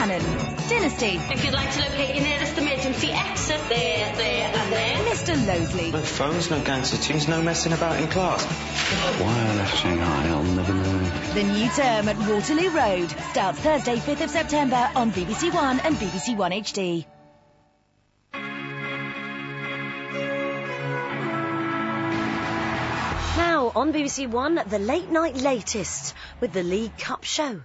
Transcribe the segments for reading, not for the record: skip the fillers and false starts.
Cannon. Dynasty. If you'd like to locate your nearest emergency exit, there, and there. Mr. Losley. No phones, no gangster tunes, no messing about in class. Wireless Shanghai, I'll never know. The new term at Waterloo Road starts Thursday, 5th of September on BBC One and BBC One HD. Now on BBC One, the late night latest with the League Cup show.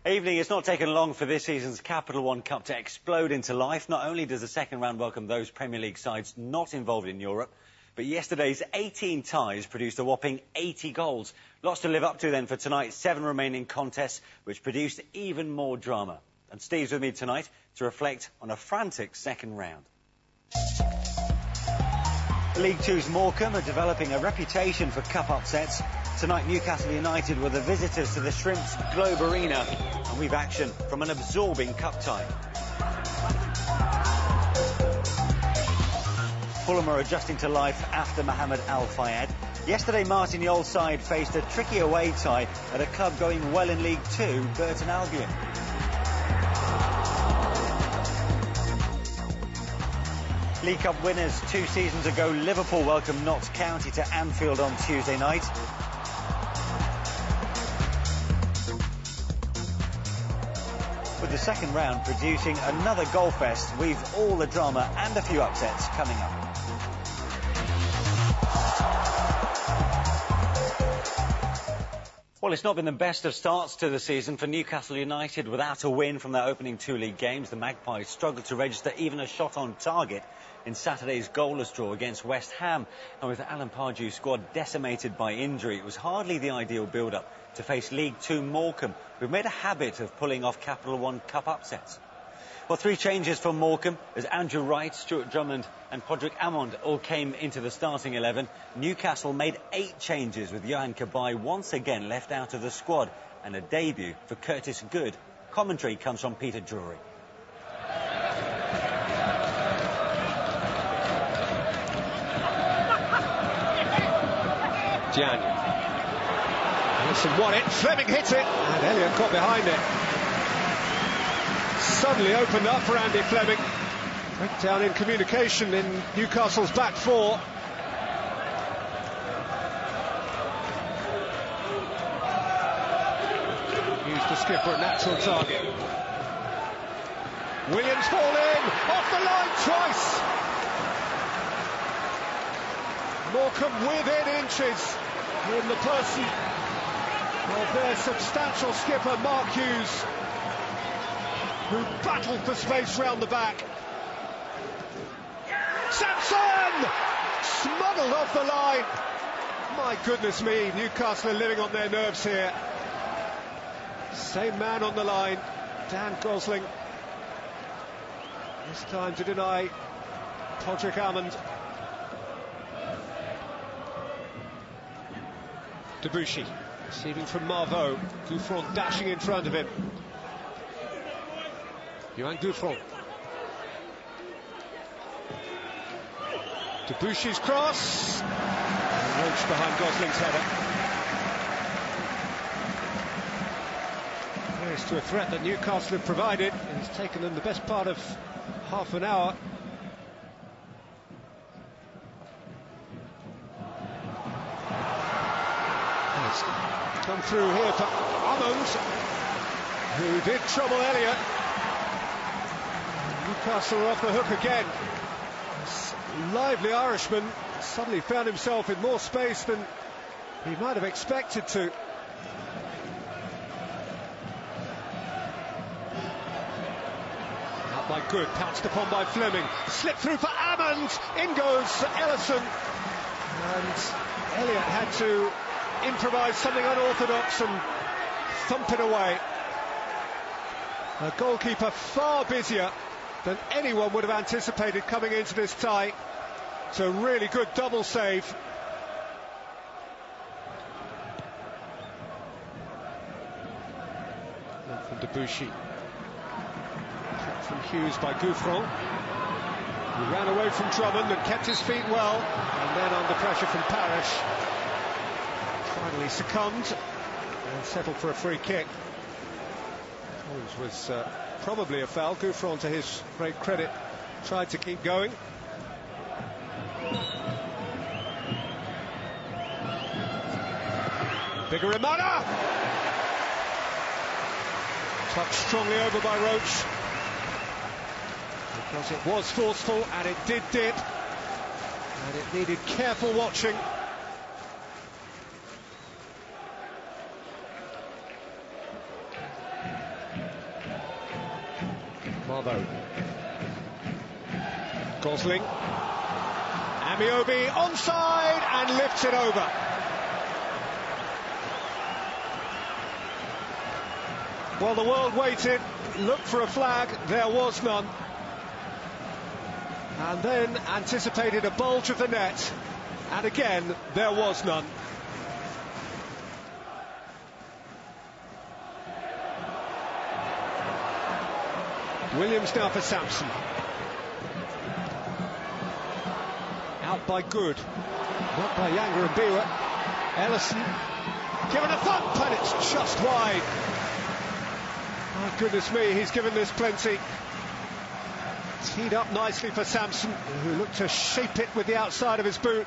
Evening. It's not taken long for this season's Capital One Cup to explode into life. Not only does the second round welcome those Premier League sides not involved in Europe, but yesterday's 18 ties produced a whopping 80 goals. Lots to live up to then for tonight's 7 remaining contests, which produced even more drama. And Steve's with me tonight to reflect on a frantic second round. League Two's Morecambe are developing a reputation for cup upsets. Tonight, Newcastle United were the visitors to the Shrimps Globe Arena, and we've action from an absorbing cup tie. Fulham are adjusting to life after Mohamed Al Fayed. Yesterday, Martin Yole's side faced a tricky away tie at a club going well in League Two, Burton Albion. League Cup winners 2 seasons ago, Liverpool welcomed Notts County to Anfield on Tuesday night. With the second round producing another goal fest, we've all the drama and a few upsets coming up. Well, it's not been the best of starts to the season for Newcastle United. Without a win from their opening 2 league games, the Magpies struggled to register even a shot on target in Saturday's goalless draw against West Ham. And with Alan Pardew's squad decimated by injury, it was hardly the ideal build-up to face League Two Morecambe, who've made a habit of pulling off Capital One Cup upsets. Well, 3 changes from Morecambe as Andrew Wright, Stuart Drummond and Podrick Amond all came into the starting 11. Newcastle made 8 changes with Johan Cabaye once again left out of the squad, and a debut for Curtis Good. Commentary comes from Peter Drury. Jan. Wilson won it, Fleming hit it, and Elliott got behind it. Suddenly opened up for Andy Fleming. Breakdown in communication in Newcastle's back 4. Used the skipper at natural target. Williams fall in, off the line twice. Morecambe within inches in the person of their substantial skipper Mark Hughes, who battled for space round the back. Sampson! Smuggled off the line. My goodness me, Newcastle are living on their nerves here. Same man on the line, Dan Gosling. This time to deny Podrick Amond. Debuchy receiving from Marvaux. Gouffron dashing in front of him. Johan Gouffron. Debuchy's cross. Roach behind Gosling's header. Close to a threat that Newcastle have provided. It's taken them the best part of half an hour. It's come through here for Amond, who did trouble Elliott. Newcastle are off the hook again. This lively Irishman suddenly found himself in more space than he might have expected to. Out by Good, pounced upon by Fleming. Slip through for Amond. In goes Ellison. And Elliott had to improvise something unorthodox and thump it away. A goalkeeper far busier than anyone would have anticipated coming into this tie. It's a really good double save. And from Debuchy. Kick from Hughes by Gouffron. He ran away from Drummond and kept his feet well, and then under pressure from Parish, finally succumbed and settled for a free kick. Collins was probably a foul. Gouffron, to his great credit, tried to keep going. Bigarimana! Touched strongly over by Roach. Because it was forceful, and it did dip, and it needed careful watching. Marvo. Gosling. Amiobi onside and lifts it over. Well, the world waited, looked for a flag, there was none. And then anticipated a bulge of the net, and again there was none. Williams now for Sampson. Out by Good, not by Younger and Biwa. Ellison given a thump, and it's just wide. My goodness me, he's given this plenty. Teed up nicely for Sampson, who looked to shape it with the outside of his boot.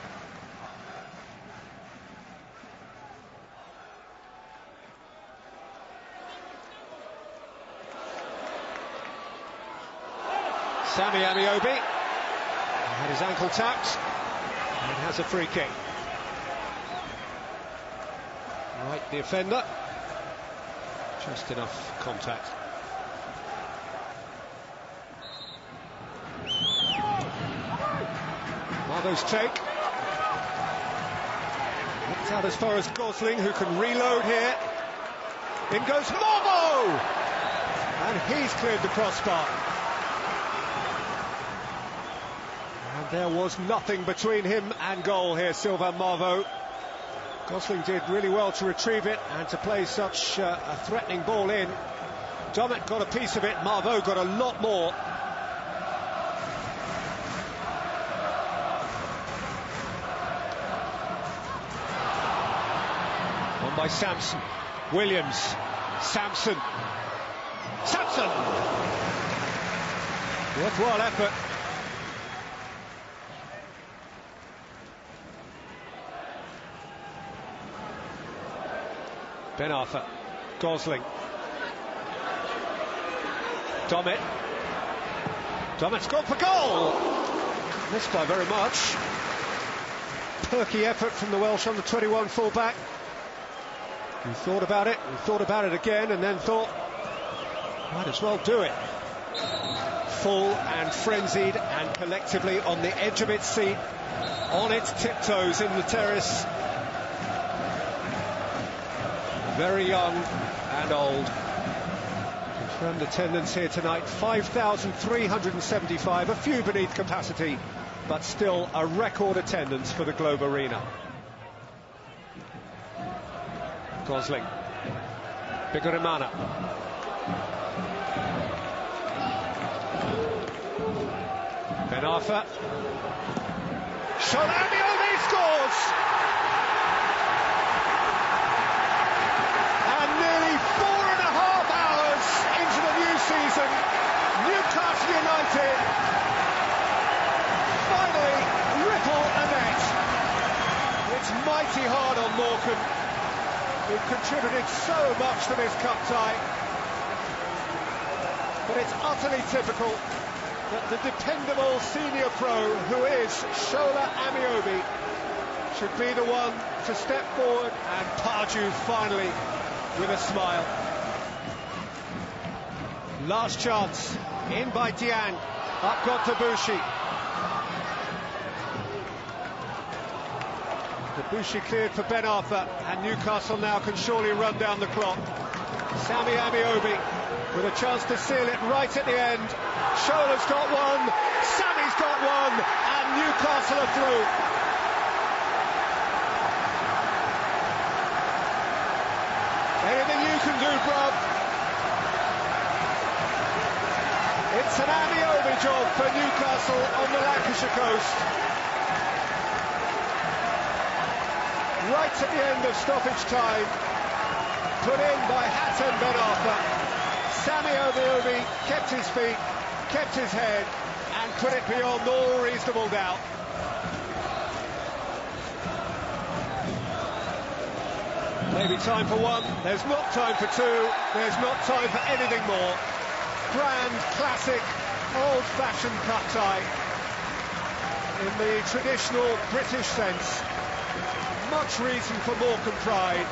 Sammy Amiobi had his ankle tapped and has a free kick. Right, the offender. Just enough contact. Marvo's take. Looked out as far as Gosling, who can reload here. In goes Marvo! And he's cleared the crossbar. And there was nothing between him and goal here, Sylvain Marvo. Gosling did really well to retrieve it and to play such a threatening ball in. Domet got a piece of it, Marvo got a lot more. On by Sampson. Williams. Sampson. Sampson! Worthwhile effort. Ben Arthur. Gosling. Domet. Domet's gone for goal! Missed by very much. Perky effort from the Welsh on the 21 full-back. He thought about it, and thought about it again, and then thought, might as well do it. Full and frenzied and collectively on the edge of its seat, on its tiptoes in the terrace. Very young and old. Confirmed attendance here tonight, 5,375, a few beneath capacity, but still a record attendance for the Globe Arena. Gosling. Bigarimana. Ben Arthur. Shola Amiobi scores! And nearly 4.5 hours into the new season, Newcastle United finally ripple a net. It's mighty hard on Morecambe, who've contributed so much to this cup tie. But it's utterly typical that the dependable senior pro, who is Shola Amiobi, should be the one to step forward, and Pardew finally with a smile. Last chance, in by Diagne, up got Debuchy. Debuchy cleared for Ben Arthur, and Newcastle now can surely run down the clock. Sammy Ameobi with a chance to seal it right at the end. Shola's got one, Sammy's got one, and Newcastle are through. Anything you can do, bruv. It's an Ameobi job for Newcastle on the Lancashire coast. Right at the end of stoppage time, put in by Hatem Ben Arfa. Sammy Ameobi kept his feet, kept his head, and put it beyond all reasonable doubt. Maybe time for one, there's not time for two, there's not time for anything more. Grand, classic, old-fashioned cut tie in the traditional British sense. Much reason for Morecambe pride,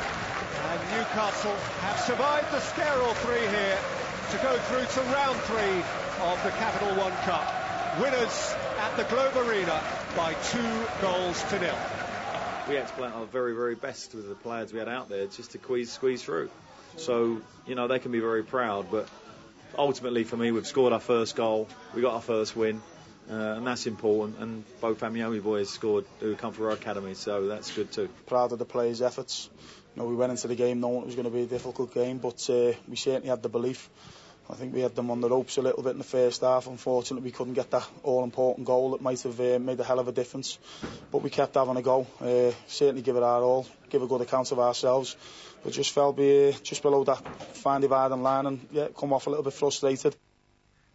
and Newcastle have survived the scare 3 here to go through to round 3 of the Capital One Cup. Winners at the Globe Arena by 2-0. We had to play our very, very best with the players we had out there just to squeeze through. So, you know, they can be very proud, but ultimately for me, we've scored our first goal, we got our first win, and that's important, and both Ameobi boys scored who come through our academy, so that's good too. Proud of the players' efforts. You know, we went into the game knowing it was going to be a difficult game, but we certainly had the belief. I think we had them on the ropes a little bit in the first half. Unfortunately, we couldn't get that all-important goal that might have made a hell of a difference. But we kept having a go. Certainly give it our all, give a good account of ourselves. But just fell just below that fine dividing line and come off a little bit frustrated.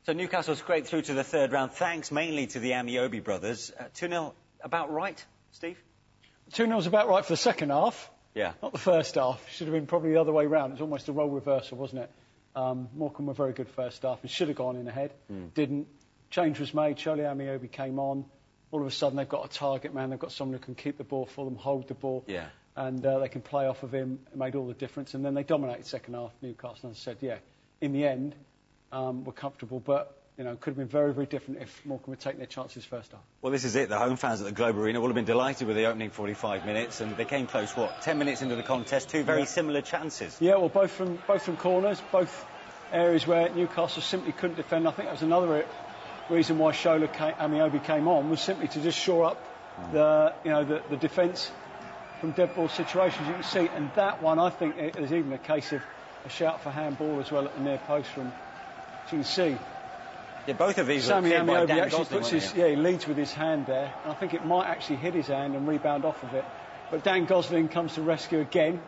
So Newcastle scraped through to the third round, thanks mainly to the Ameobi brothers. 2-0, about right, Steve? 2-0's about right for the second half. Yeah. Not the first half. Should have been probably the other way round. It was almost a role reversal, wasn't it? Morecambe were very good first half and should have gone in ahead. Didn't. Change was made. Shola Ameobi came on. All of a sudden they've got a target man. They've got someone who can keep the ball for them, hold the ball. Yeah. And they can play off of him. It made all the difference. And then they dominated second half, Newcastle. As I said, in the end, we're comfortable. But, you know, it could have been very, very different if Morecambe had taken their chances first half. Well, this is it. The home fans at the Globe Arena will have been delighted with the opening 45 minutes. And they came close, 10 minutes into the contest? Two very similar chances. Yeah, well, both from corners, both areas where Newcastle simply couldn't defend. I think that was another reason why Shola Ameobi came on, was simply to just shore up the defence from dead ball situations. You can see, and that one, I think there's even a case of a shout for handball as well at the near post from, as you can see. Yeah, both of these Sammy Ameobi actually Gosling, he leads with his hand there, and I think it might actually hit his hand and rebound off of it. But Dan Gosling comes to rescue again.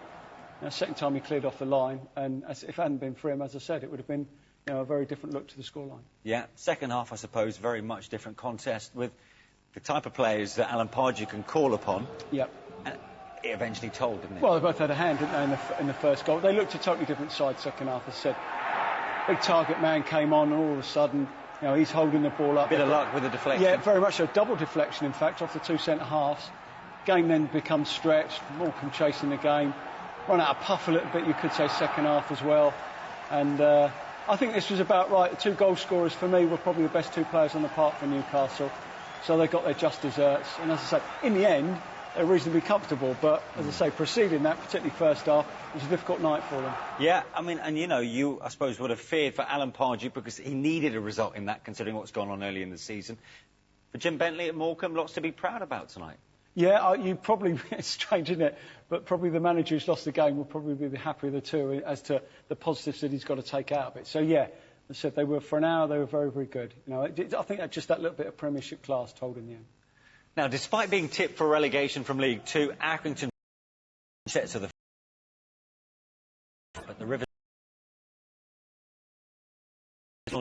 Now, second time he cleared off the line, and if it hadn't been for him, as I said, it would have been a very different look to the scoreline. Yeah, second half, I suppose, very much different contest with the type of players that Alan Pardew can call upon. Yep. And it eventually told, didn't it? Well, they both had a hand, didn't they, in the first goal. They looked a totally different side second half, as I said. Big target man came on, and all of a sudden, he's holding the ball up. Bit of luck with the deflection. Yeah, very much so. Double deflection, in fact, off the two centre-halves. Game then becomes stretched. Morecambe chasing the game. Run out of puff a little bit, you could say, second half as well. And I think this was about right. The two goal scorers, for me, were probably the best two players on the park for Newcastle. So they got their just desserts. And as I say, in the end, they're reasonably comfortable. But, as I say, preceding that, particularly first half, it was a difficult night for them. Yeah, I mean, and you, I suppose, would have feared for Alan Pardew because he needed a result in that, considering what's gone on early in the season. For Jim Bentley at Morecambe, lots to be proud about tonight. Yeah, you probably, it's strange, isn't it? But probably the manager who's lost the game will probably be the happier of the two as to the positives that he's got to take out of it. So, yeah, as I said, they were, for an hour, they were very, very good. I think that just that little bit of Premiership class told in the end. Now, despite being tipped for relegation from League Two, Accrington set to the... But the River...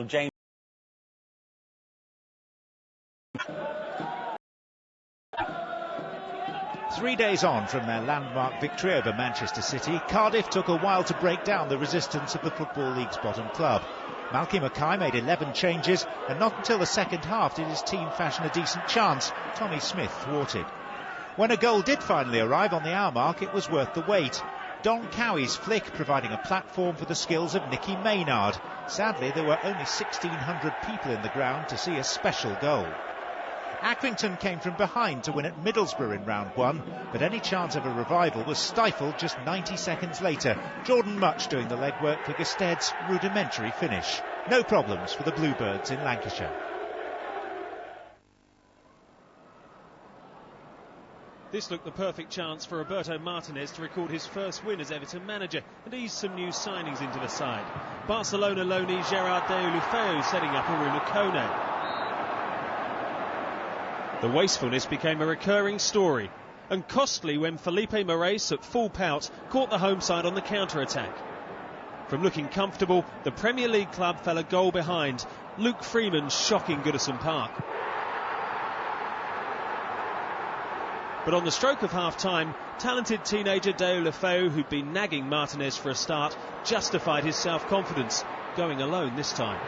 James... 3 days on from their landmark victory over Manchester City, Cardiff took a while to break down the resistance of the Football League's bottom club. Malky Mackay made 11 changes, and not until the second half did his team fashion a decent chance. Tommy Smith thwarted. When a goal did finally arrive on the hour mark, it was worth the wait. Don Cowie's flick providing a platform for the skills of Nicky Maynard. Sadly, there were only 1,600 people in the ground to see a special goal. Accrington came from behind to win at Middlesbrough in round 1, but any chance of a revival was stifled just 90 seconds later. Jordan Much doing the legwork for Gested's rudimentary finish. No problems for the Bluebirds in Lancashire. This looked the perfect chance for Roberto Martinez to record his first win as Everton manager and ease some new signings into the side. Barcelona loanee Gerard Deulofeu setting up Aruna Kone. The wastefulness became a recurring story, and costly when Felipe Moraes at full pout caught the home side on the counter-attack. From looking comfortable, the Premier League club fell a goal behind. Luke Freeman's shocking Goodison Park. But on the stroke of half-time, talented teenager Deulofeu, who'd been nagging Martinez for a start, justified his self-confidence, going alone this time.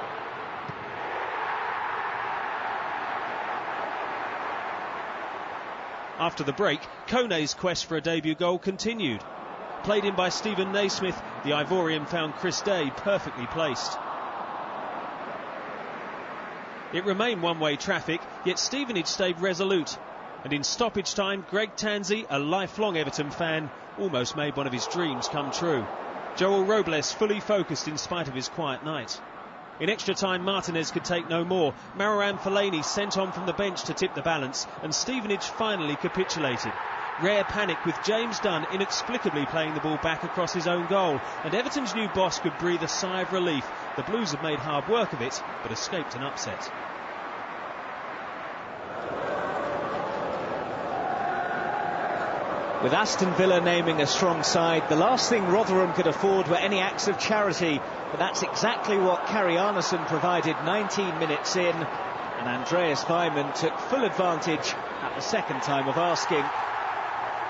After the break, Kone's quest for a debut goal continued. Played in by Stephen Naismith, the Ivorian found Chris Day perfectly placed. It remained one-way traffic, yet Stevenage stayed resolute. And in stoppage time, Greg Tansey, a lifelong Everton fan, almost made one of his dreams come true. Joel Robles fully focused in spite of his quiet night. In extra time, Martinez could take no more. Marouane Fellaini sent on from the bench to tip the balance, and Stevenage finally capitulated. Rare panic with James Dunn inexplicably playing the ball back across his own goal, and Everton's new boss could breathe a sigh of relief. The Blues have made hard work of it, but escaped an upset. With Aston Villa naming a strong side, the last thing Rotherham could afford were any acts of charity. But that's exactly what Kari Arnason provided 19 minutes in. And Andreas Weimann took full advantage at the second time of asking.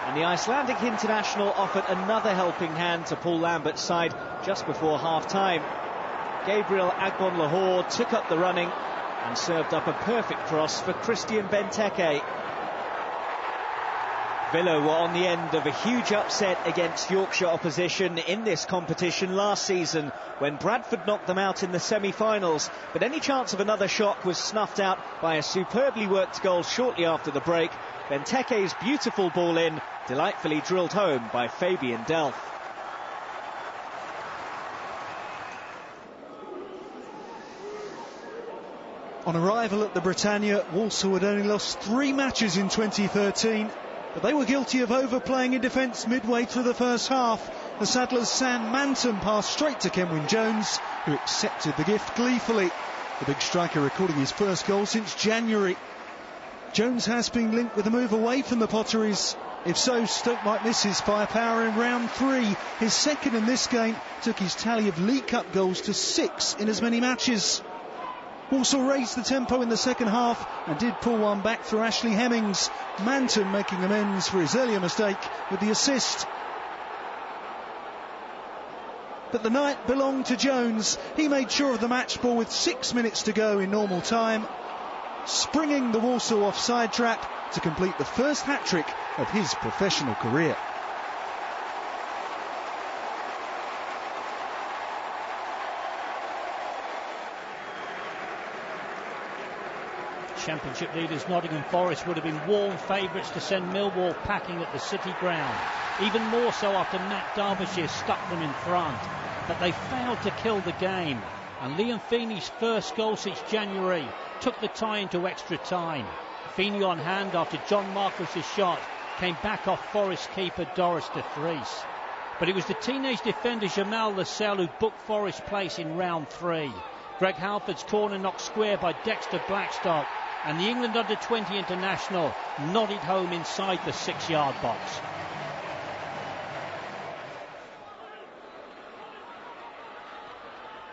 And the Icelandic international offered another helping hand to Paul Lambert's side just before half-time. Gabriel Agbonlahor took up the running and served up a perfect cross for Christian Benteke. Villa were on the end of a huge upset against Yorkshire opposition in this competition last season when Bradford knocked them out in the semi-finals, but any chance of another shock was snuffed out by a superbly worked goal shortly after the break. Benteke's beautiful ball in, delightfully drilled home by Fabian Delph. On arrival at the Britannia, Walsall had only lost 3 matches in 2013. But they were guilty of overplaying in defence midway through the first half. The Saddlers' Sam Manton passed straight to Kenwyne Jones, who accepted the gift gleefully. The big striker recording his first goal since January. Jones has been linked with a move away from the Potteries. If so, Stoke might miss his firepower in round 3. His second in this game took his tally of League Cup goals to 6 in as many matches. Walsall raised the tempo in the second half and did pull one back through Ashley Hemmings. Manton making amends for his earlier mistake with the assist. But the night belonged to Jones. He made sure of the match ball with 6 minutes to go in normal time, springing the Walsall offside trap to complete the first hat-trick of his professional career. Championship leaders Nottingham Forest would have been warm favourites to send Millwall packing at the City Ground, even more so after Matt Derbyshire stuck them in front. But they failed to kill the game, and Liam Feeney's first goal since January took the tie into extra time. Feeney on hand after John Marquis's shot came back off Forest keeper Doris de Vries. But it was the teenage defender Jamal Lascelles who booked Forest's place in round 3. Greg Halford's corner knocked square by Dexter Blackstock, and the England under-20 international nodded home inside the 6-yard box.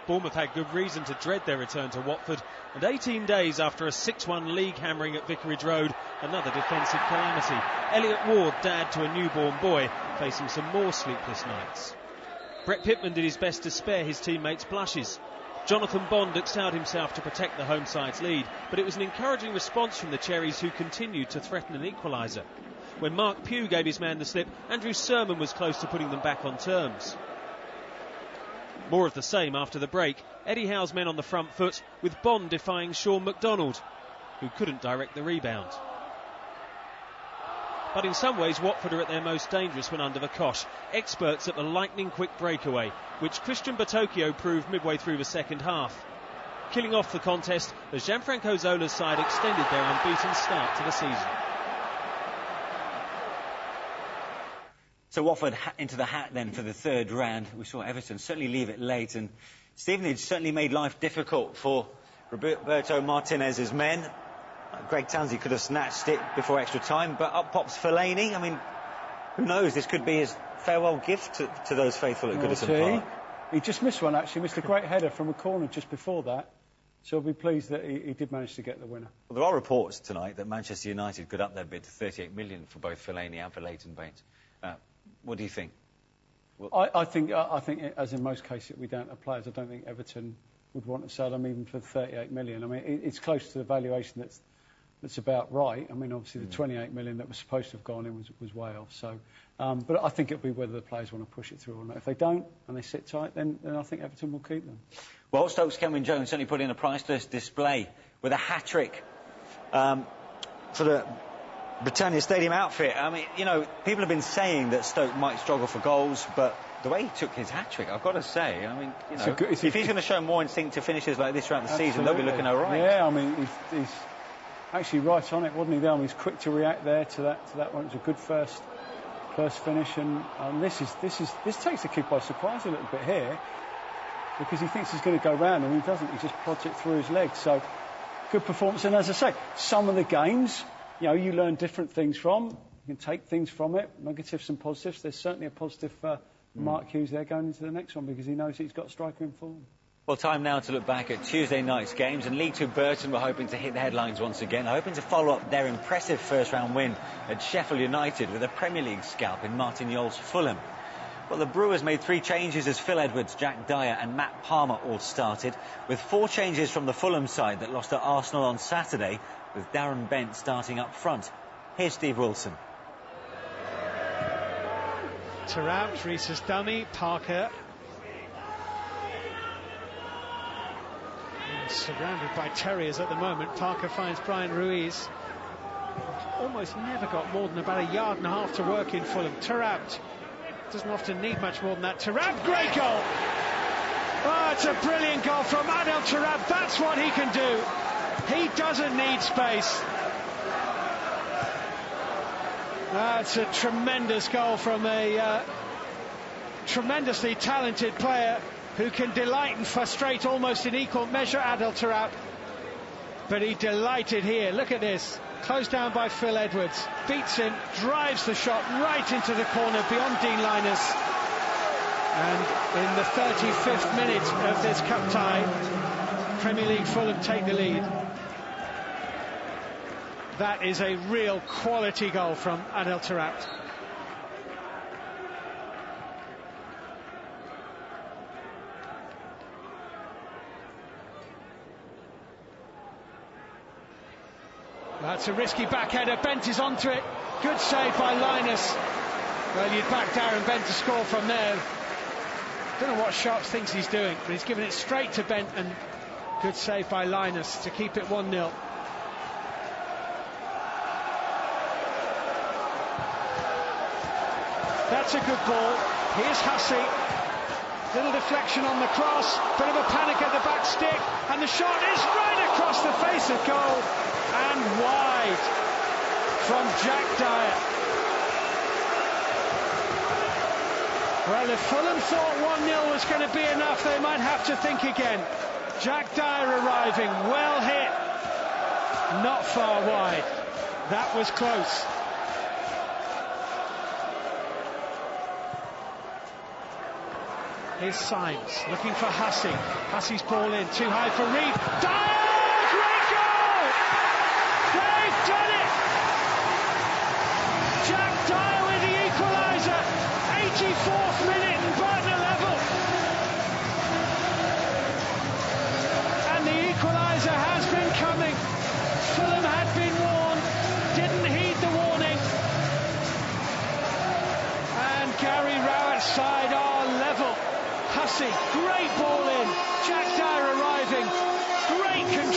Bournemouth had good reason to dread their return to Watford, and 18 days after a 6-1 league hammering at Vicarage Road, another defensive calamity. Elliot Ward, dad to a newborn boy, facing some more sleepless nights. Brett Pitman did his best to spare his teammates blushes. Jonathan Bond looked out himself to protect the home side's lead, but it was an encouraging response from the Cherries, who continued to threaten an equaliser. When Mark Pugh gave his man the slip, Andrew Sermon was close to putting them back on terms. More of the same after the break. Eddie Howe's men on the front foot, with Bond defying Sean McDonald. who couldn't direct the rebound. But in some ways, Watford are at their most dangerous when under Vakosh, experts at the lightning-quick breakaway, which Christian Batocchio proved midway through the second half. Killing off the contest as Gianfranco Zola's side extended their unbeaten start to the season. So Watford into the hat then for the third round. We saw Everton certainly leave it late, and Stevenage certainly made life difficult for Roberto Martinez's men. Greg Tansey could have snatched it before extra time, but up pops Fellaini. I mean, who knows? This could be his farewell gift to those faithful at Goodison Park. He just missed one, actually. Missed a great header from a corner just before that. So I'll be pleased that he did manage to get the winner. Well, there are reports tonight that Manchester United could up their bid to 38 million for both Fellaini and for Leighton Baines. What do you think? I think, as in most cases, we don't have players. I don't think Everton would want to sell them even for 38 million. I mean, it's close to the valuation that's about right. I mean, obviously the 28 million that was supposed to have gone in was way off. So, but I think it'll be whether the players want to push it through or not. If they don't and they sit tight, then I think Everton will keep them. Well, Stokes' Kenwyne Jones certainly put in a priceless display with a hat-trick for the Britannia Stadium outfit. I mean, you know, people have been saying that Stoke might struggle for goals, but the way he took his hat-trick, I've got to say, I mean, you know, if he's going to show more instinctive finishes like this throughout the season, they'll be looking all right. Yeah, I mean, he's actually right on it, wasn't he? There, I mean, he's quick to react there to that one. It was a good first finish, and this takes the kid by surprise a little bit here, because he thinks he's going to go round, and he doesn't. He just plods it through his legs. So, good performance. And as I say, some of the games, you know, you learn different things from. You can take things from it, negatives and positives. There's certainly a positive for Mark Hughes there going into the next one, because he knows he's got a striker in form. Well, time now to look back at Tuesday night's games, and League Two Burton were hoping to hit the headlines once again, hoping to follow up their impressive first-round win at Sheffield United with a Premier League scalp in Martin Jol's Fulham. Well, the Brewers made 3 changes as Phil Edwards, Jack Dyer and Matt Palmer all started, with 4 changes from the Fulham side that lost to Arsenal on Saturday, with Darren Bent starting up front. Here's Steve Wilson. Taarabt, Reese's dummy, Parker. And surrounded by terriers at the moment. Parker finds Brian Ruiz. Almost never got more than about 1.5 yards to work in Fulham. Taarabt doesn't often need much more than that. Taarabt, great goal! Oh, it's a brilliant goal from Adel Taarabt. That's what he can do. He doesn't need space. That's a tremendous goal from a tremendously talented player who can delight and frustrate almost in equal measure, Adel Taarabt. But he delighted here. Look at this. Closed down by Phil Edwards. Beats him, drives the shot right into the corner beyond Dean Linus. And in the 35th minute of this cup tie, Premier League Fulham take the lead. That is a real quality goal from Adel Taarabt. That's a risky back header. Bent is onto it. Good save by Linus. Well, you'd back Darren Bent to score from there. Don't know what Sharps thinks he's doing, but he's given it straight to Bent, and good save by Linus to keep it 1-0. That's a good ball. Here's Hussey. Little deflection on the cross. Bit of a panic at the back stick. And the shot is right across the face of goal. And wide from Jack Dyer. Well, if Fulham thought 1-0 was going to be enough, they might have to think again. Jack Dyer arriving, well hit. Not far wide. That was close. Here's Symes looking for Hussey. Hussey's ball in, too high for Reed. Dyer! Great goal! They've done it! Jack Dyer with the equaliser. 84th minute and Burton are level. And the equaliser has been coming. Fulham had been warned, didn't heed the warning. And Gary Rowett's side are level. Hussey, great ball in. Jack Dyer arriving. Great control.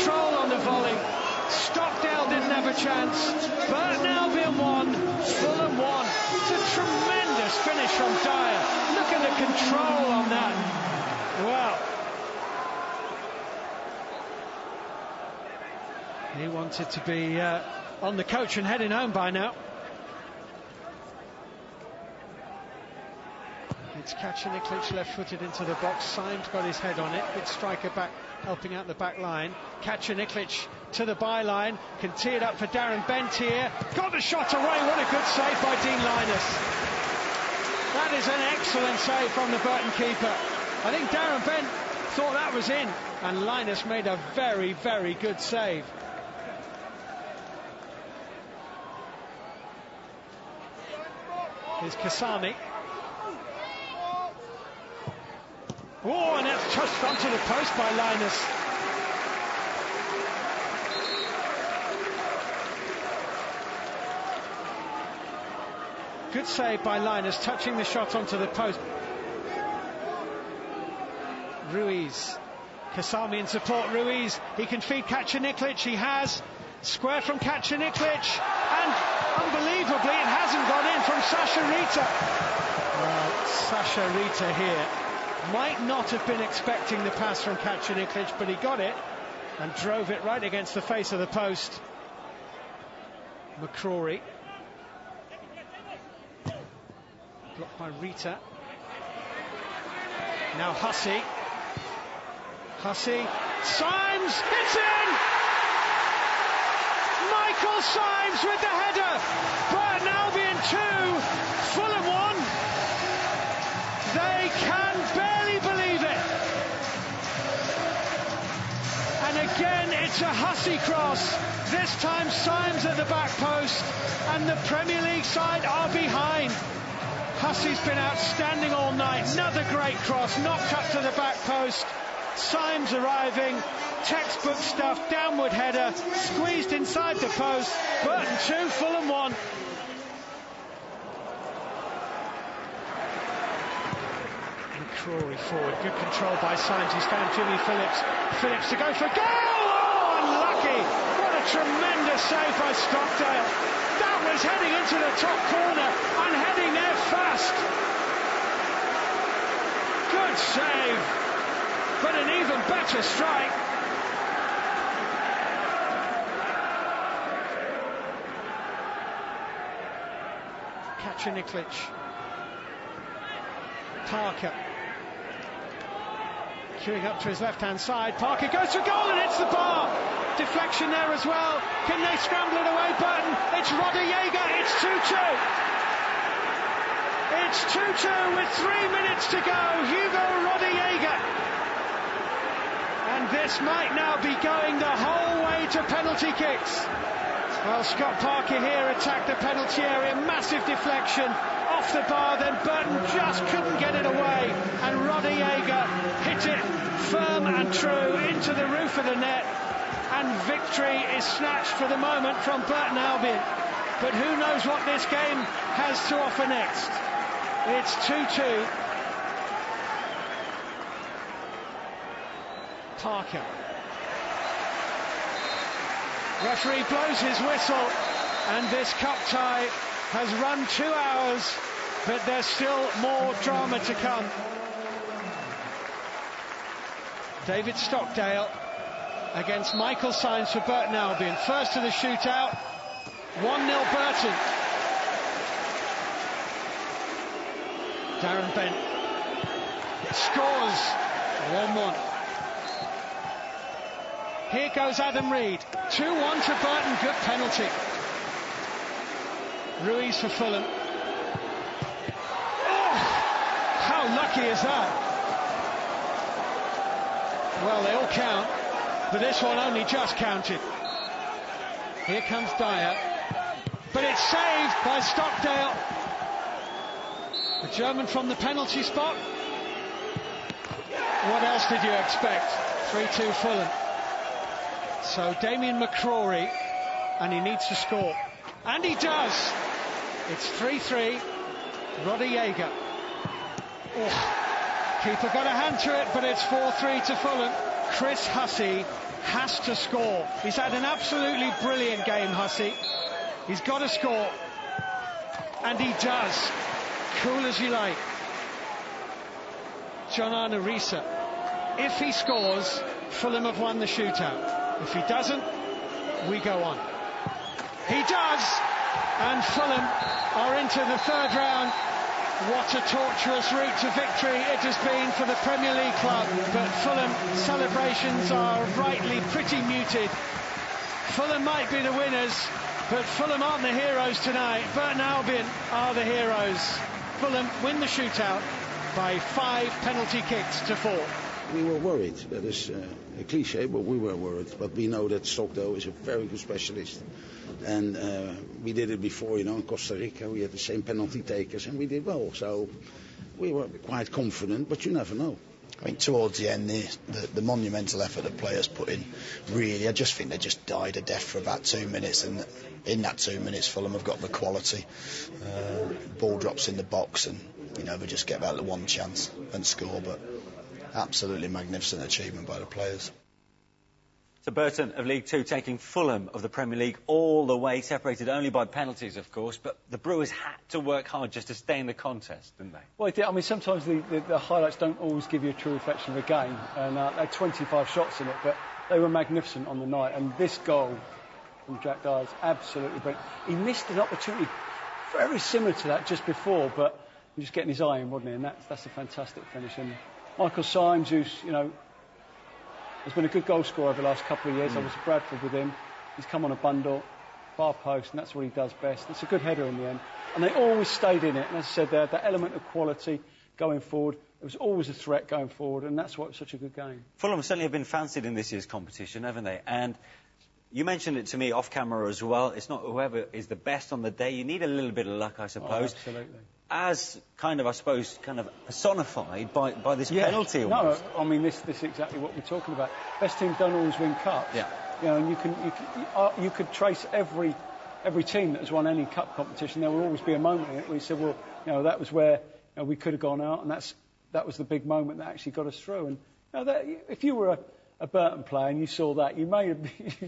chance. Burton Albion 1, Fulham 1. It's a tremendous finish from Dyer. Look at the control on that. Wow. He wanted to be on the coach and heading home by now. It's Kacaniklic left-footed into the box. Symes got his head on it. Good striker back, helping out the back line. Kacaniklic to the byline. Can tee it up for Darren Bent here. Got the shot away. What a good save by Dean Linus. That is an excellent save from the Burton keeper. I think Darren Bent thought that was in, and Linus made a very, very good save. Here's Kasami. Oh, and that's touched onto the post by Linus. Good save by Linus, touching the shot onto the post. Ruiz. Kasami in support. Ruiz. He can feed Kacaniklic. He has. Square from Kacaniklic. And unbelievably, it hasn't gone in from Sasha Rita. Well, Sasha Rita here might not have been expecting the pass from Kacaniklic, but he got it and drove it right against the face of the post. McCrory. Blocked by Rita. Now Hussey. Hussey. Symes! It's in! Michael Symes with the header! Burton Albion 2, Fulham 1. They can barely believe it. And again, it's a Hussey cross. This time Symes at the back post, and the Premier League side are behind. Hussey's been outstanding all night. Another great cross, knocked up to the back post. Symes arriving, textbook stuff, downward header, squeezed inside the post. Burton 2, Fulham 1. McCrory forward, good control by Symes. He's found Jimmy Phillips. Phillips to go for goal! Oh, unlucky! What a tremendous save by Stockdale. That was heading into the top corner and heading there fast. Good save, but an even better strike. Kacaniklic. Parker. Queuing up to his left-hand side. Parker goes for goal and hits the bar. Deflection there as well. Can they scramble it away? Burton. It's Rodallega. It's 2-2. It's 2-2 with 3 minutes to go. Hugo Rodallega. And this might now be going the whole way to penalty kicks. Well, Scott Parker here attacked the penalty area. Massive deflection off the bar. Then Burton just couldn't get it away. And Rodallega hit it firm and true into the roof of the net. And victory is snatched for the moment from Burton Albion. But who knows what this game has to offer next. It's 2-2. Parker. Referee blows his whistle, and this cup tie has run 2 hours, but there's still more drama to come. David Stockdale against Michael Symes for Burton Albion. First to the shootout, 1-0 Burton. Darren Bent scores 1-1. Here goes Adam Reed. 2-1 to Burton, good penalty. Ruiz for Fulham. Oh, how lucky is that? Well, they all count, but this one only just counted. Here comes Dyer, but it's saved by Stockdale. The German from the penalty spot. What else did you expect? 3-2 Fulham. So Damien McCrory, and he needs to score. And he does. It's 3-3. Rodallega. Oh, keeper got a hand to it, but it's 4-3 to Fulham. Chris Hussey has to score. He's had an absolutely brilliant game, Hussey. He's got to score. And he does. Cool as you like. John Arne Riise. If he scores, Fulham have won the shootout. If he doesn't, we go on. He does, and Fulham are into the third round. What a tortuous route to victory it has been for the Premier League club, but Fulham celebrations are rightly pretty muted. Fulham might be the winners, but Fulham aren't the heroes tonight. Burton Albion are the heroes. Fulham win the shootout by 5 penalty kicks to 4. We were worried. That is a cliche, but we were worried. But we know that Stockdale is a very good specialist. And we did it before, you know, in Costa Rica. We had the same penalty takers and we did well. So we were quite confident, but you never know. I mean, towards the end, the monumental effort the players put in, really, I just think they just died a death for about 2 minutes. And in that 2 minutes, Fulham have got the quality. Ball drops in the box and, you know, they just get about the one chance and score. But absolutely magnificent achievement by the players. So Burton of League Two taking Fulham of the Premier League all the way, separated only by penalties, of course, but the Brewers had to work hard just to stay in the contest, didn't they? Well, I mean, sometimes the highlights don't always give you a true reflection of the game, and they had 25 shots in it, but they were magnificent on the night, and this goal from Jack Dyer is absolutely brilliant. He missed an opportunity very similar to that just before, but he was just getting his eye in, wasn't he? And that's a fantastic finish. And Michael Symes, who's, you know, has been a good goal scorer over the last couple of years. I was at Bradford with him. He's come on a bundle, far post, and that's what he does best. It's a good header in the end. And they always stayed in it. And as I said, they had that element of quality going forward. It was always a threat going forward, and that's why it was such a good game. Fulham certainly have been fancied in this year's competition, haven't they? And you mentioned it to me off camera as well. It's not whoever is the best on the day. You need a little bit of luck, I suppose. Oh, absolutely. As kind of, I suppose, kind of personified by this penalty. Almost. No, I mean this is exactly what we're talking about. Best teams don't always win cups. Yeah. You know, and you could trace every team that has won any cup competition. There will always be a moment in it where you said, well, you know, that was where, you know, we could have gone out, and that was the big moment that actually got us through. And you know, if you were a Burton player and you saw that, you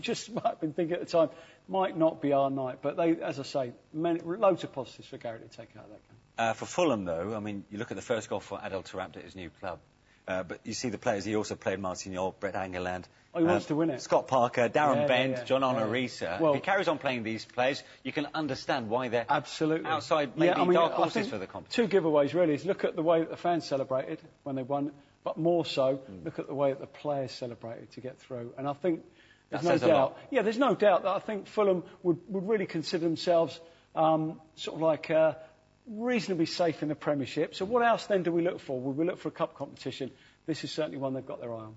just might have been thinking at the time, might not be our night. But they, as I say, loads of positives for Gary to take out of that game. For Fulham, though, I mean, you look at the first goal for Adel Taarabt at his new club, but you see the players. He also played Martignol, Brett Angerland. Oh, he wants to win it. Scott Parker, Darren Bent, John Arne Riise. Well, if he carries on playing these players, you can understand why they're absolutely outside maybe dark horses for the competition. 2 giveaways, really, is look at the way that the fans celebrated when they won, but more so, look at the way that the players celebrated to get through. And I think there's no doubt. Yeah, there's no doubt that I think Fulham would really consider themselves sort of like reasonably safe in the Premiership. So what else then do we look for? Would we look for a cup competition? This is certainly one they've got their eye on.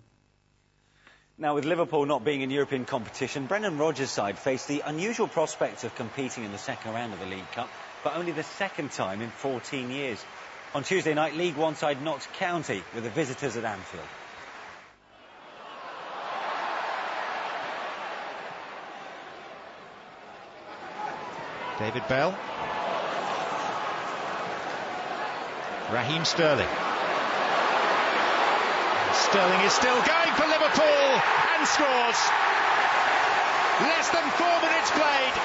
Now, with Liverpool not being in European competition, Brendan Rodgers' side faced the unusual prospect of competing in the second round of the League Cup, but only the second time in 14 years. On Tuesday night, League One side Notts County with the visitors at Anfield. David Bell. Raheem Sterling. Sterling is still going for Liverpool and scores. Less than 4 minutes played.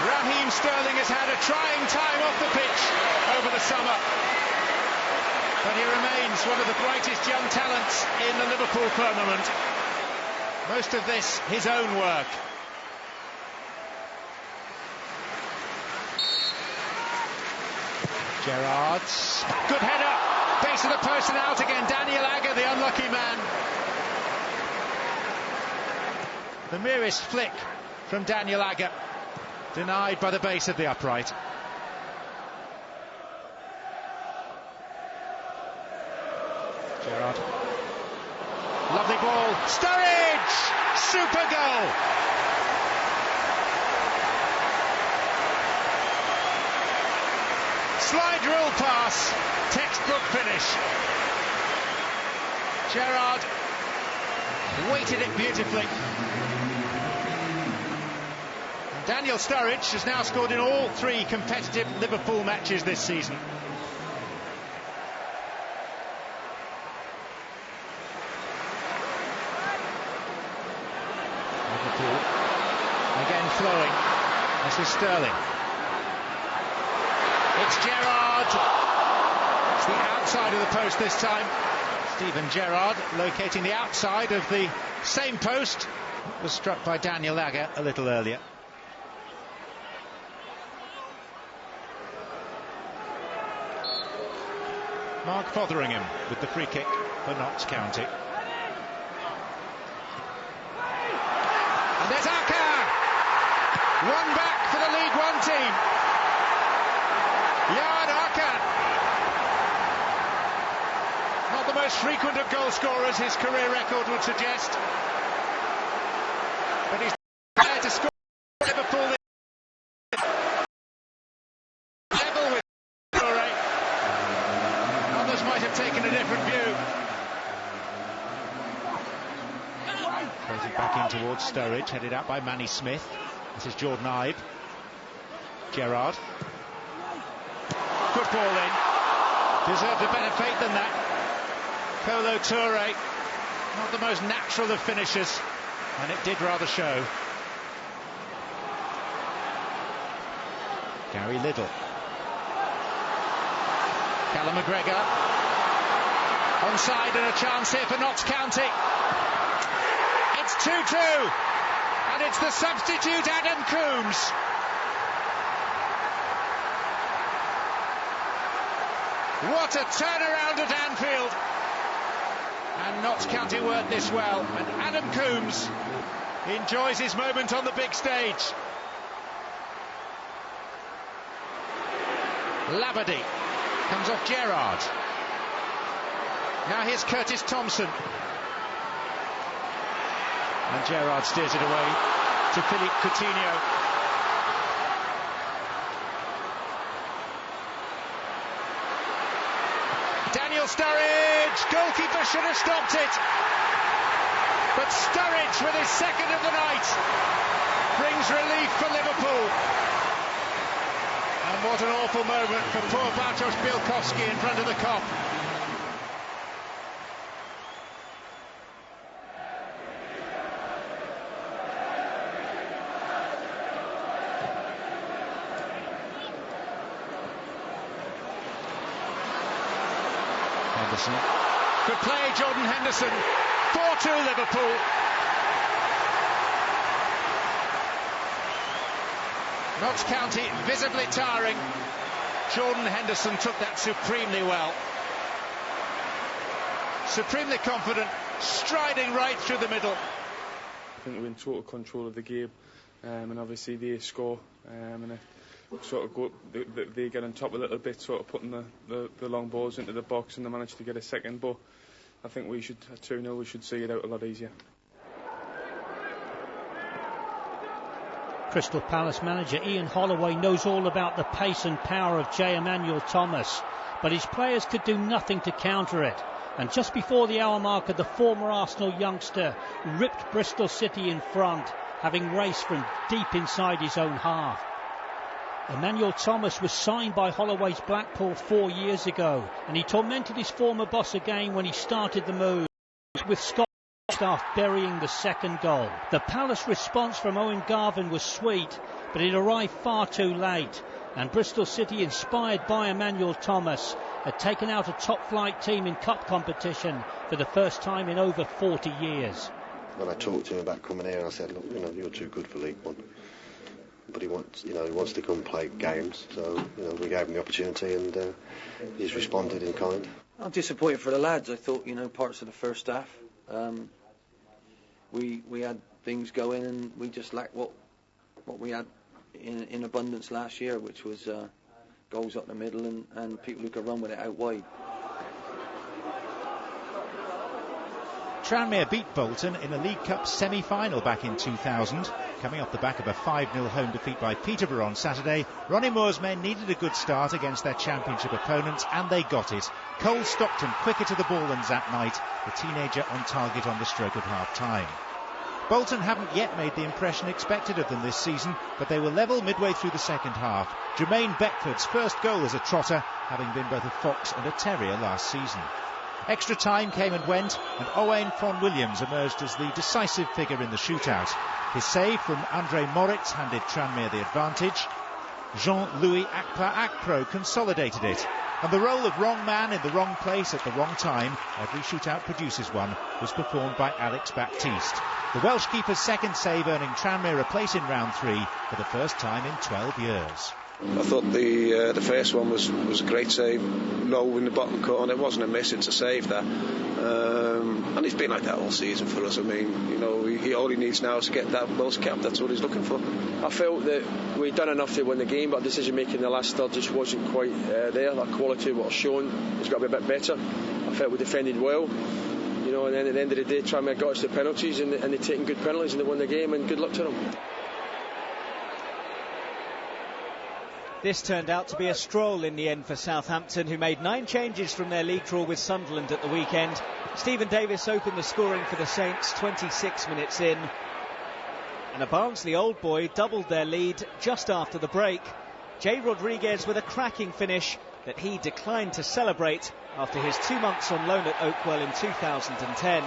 Raheem Sterling has had a trying time off the pitch over the summer, but he remains one of the brightest young talents in the Liverpool firmament. Most of this his own work. Gerrard's good header, base of the post and out again. Daniel Agger, the unlucky man. The merest flick from Daniel Agger, denied by the base of the upright. Gerrard. Lovely ball. Sturridge! Super goal! Slide rule pass, textbook finish. Gerrard weighted it beautifully. And Daniel Sturridge has now scored in all 3 competitive Liverpool matches this season. flowing. This is Sterling. It's Gerrard. It's the outside of the post this time. Steven Gerrard locating the outside of the same post. Was struck by Daniel Agger a little earlier. Mark Fotheringham with the free kick for Notts County. And there's Aka! One back for the League One team. Jan Aka. Not the most frequent of goal scorers, his career record would suggest. But he's there to score Liverpool. Level with Toure. Others might have taken a different view. Plays it back in towards Sturridge, headed out by Manny Smith. This is Jordan Ibe. Gerrard. Good ball in. Deserved a better fate than that. Kolo Toure. Not the most natural of finishers. And it did rather show. Gary Liddell. Callum McGregor. Onside and a chance here for Notts County. It's 2-2. And it's the substitute Adam Coombs. What a turnaround at Anfield. And Notts County work this well. And Adam Coombs enjoys his moment on the big stage. Labadie comes off Gerrard. Now here's Curtis Thompson. And Gerrard steers it away to Philippe Coutinho. Daniel Sturridge, goalkeeper should have stopped it. But Sturridge with his second of the night brings relief for Liverpool. And what an awful moment for poor Bartosz Białkowski in front of the Kop. Henderson. Good play, Jordan Henderson. 4-2 Liverpool. Notts County visibly tiring. Jordan Henderson took that supremely well. Supremely confident, striding right through the middle. I think we're in total control of the game, and obviously they score, and sort of go, they get on top a little bit, sort of putting the long balls into the box, and they managed to get a second. But I think we should, at 2-0, we should see it out a lot easier. Crystal Palace manager Ian Holloway knows all about the pace and power of J. Emmanuel Thomas, but his players could do nothing to counter it. And just before the hour marker, the former Arsenal youngster ripped Bristol City in front, having raced from deep inside his own half. Emmanuel Thomas was signed by Holloway's Blackpool 4 years ago, and he tormented his former boss again when he started the move, with Scott staff burying the second goal. The Palace response from Owen Garvin was sweet, but it arrived far too late, and Bristol City, inspired by Emmanuel Thomas, had taken out a top-flight team in cup competition for the first time in over 40 years. When I talked to him about coming here, I said, look, you're too good for League One. But he wants to come play games, so we gave him the opportunity, and he's responded in kind. I'm disappointed for the lads. I thought parts of the first half we had things going, and we just lacked what we had in abundance last year, which was goals up the middle and people who could run with it out wide. Tranmere beat Bolton in a League Cup semi-final back in 2000. Coming off the back of a 5-0 home defeat by Peterborough on Saturday, Ronnie Moore's men needed a good start against their championship opponents, and they got it. Cole Stockton quicker to the ball than Zap Knight, the teenager on target on the stroke of half-time. Bolton haven't yet made the impression expected of them this season, but they were level midway through the second half. Jermaine Beckford's first goal as a trotter, having been both a fox and a terrier last season. Extra time came and went, and Owain Fon Williams emerged as the decisive figure in the shootout. His save from Andre Moritz handed Tranmere the advantage. Jean-Louis Akpa-Akpro consolidated it. And the role of wrong man in the wrong place at the wrong time, every shootout produces one, was performed by Alex Baptiste. The Welsh keeper's second save earning Tranmere a place in round 3 for the first time in 12 years. I thought the first one was a great save, low in the bottom corner. It wasn't a miss, it's a save that. And he's been like that all season for us. I mean, you know, all he needs now is to get that Welsh cap. That's what he's looking for. I felt that we'd done enough to win the game, but decision making in the last third just wasn't quite there. That quality what was shown has got to be a bit better. I felt we defended well. You know, and then at the end of the day, Tranmere got us the penalties, and they've taken good penalties and they won the game, and good luck to them. This turned out to be a stroll in the end for Southampton, who made 9 changes from their league draw with Sunderland at the weekend. Stephen Davis opened the scoring for the Saints 26 minutes in. And a Barnsley old boy doubled their lead just after the break. Jay Rodriguez with a cracking finish that he declined to celebrate after his 2 months on loan at Oakwell in 2010.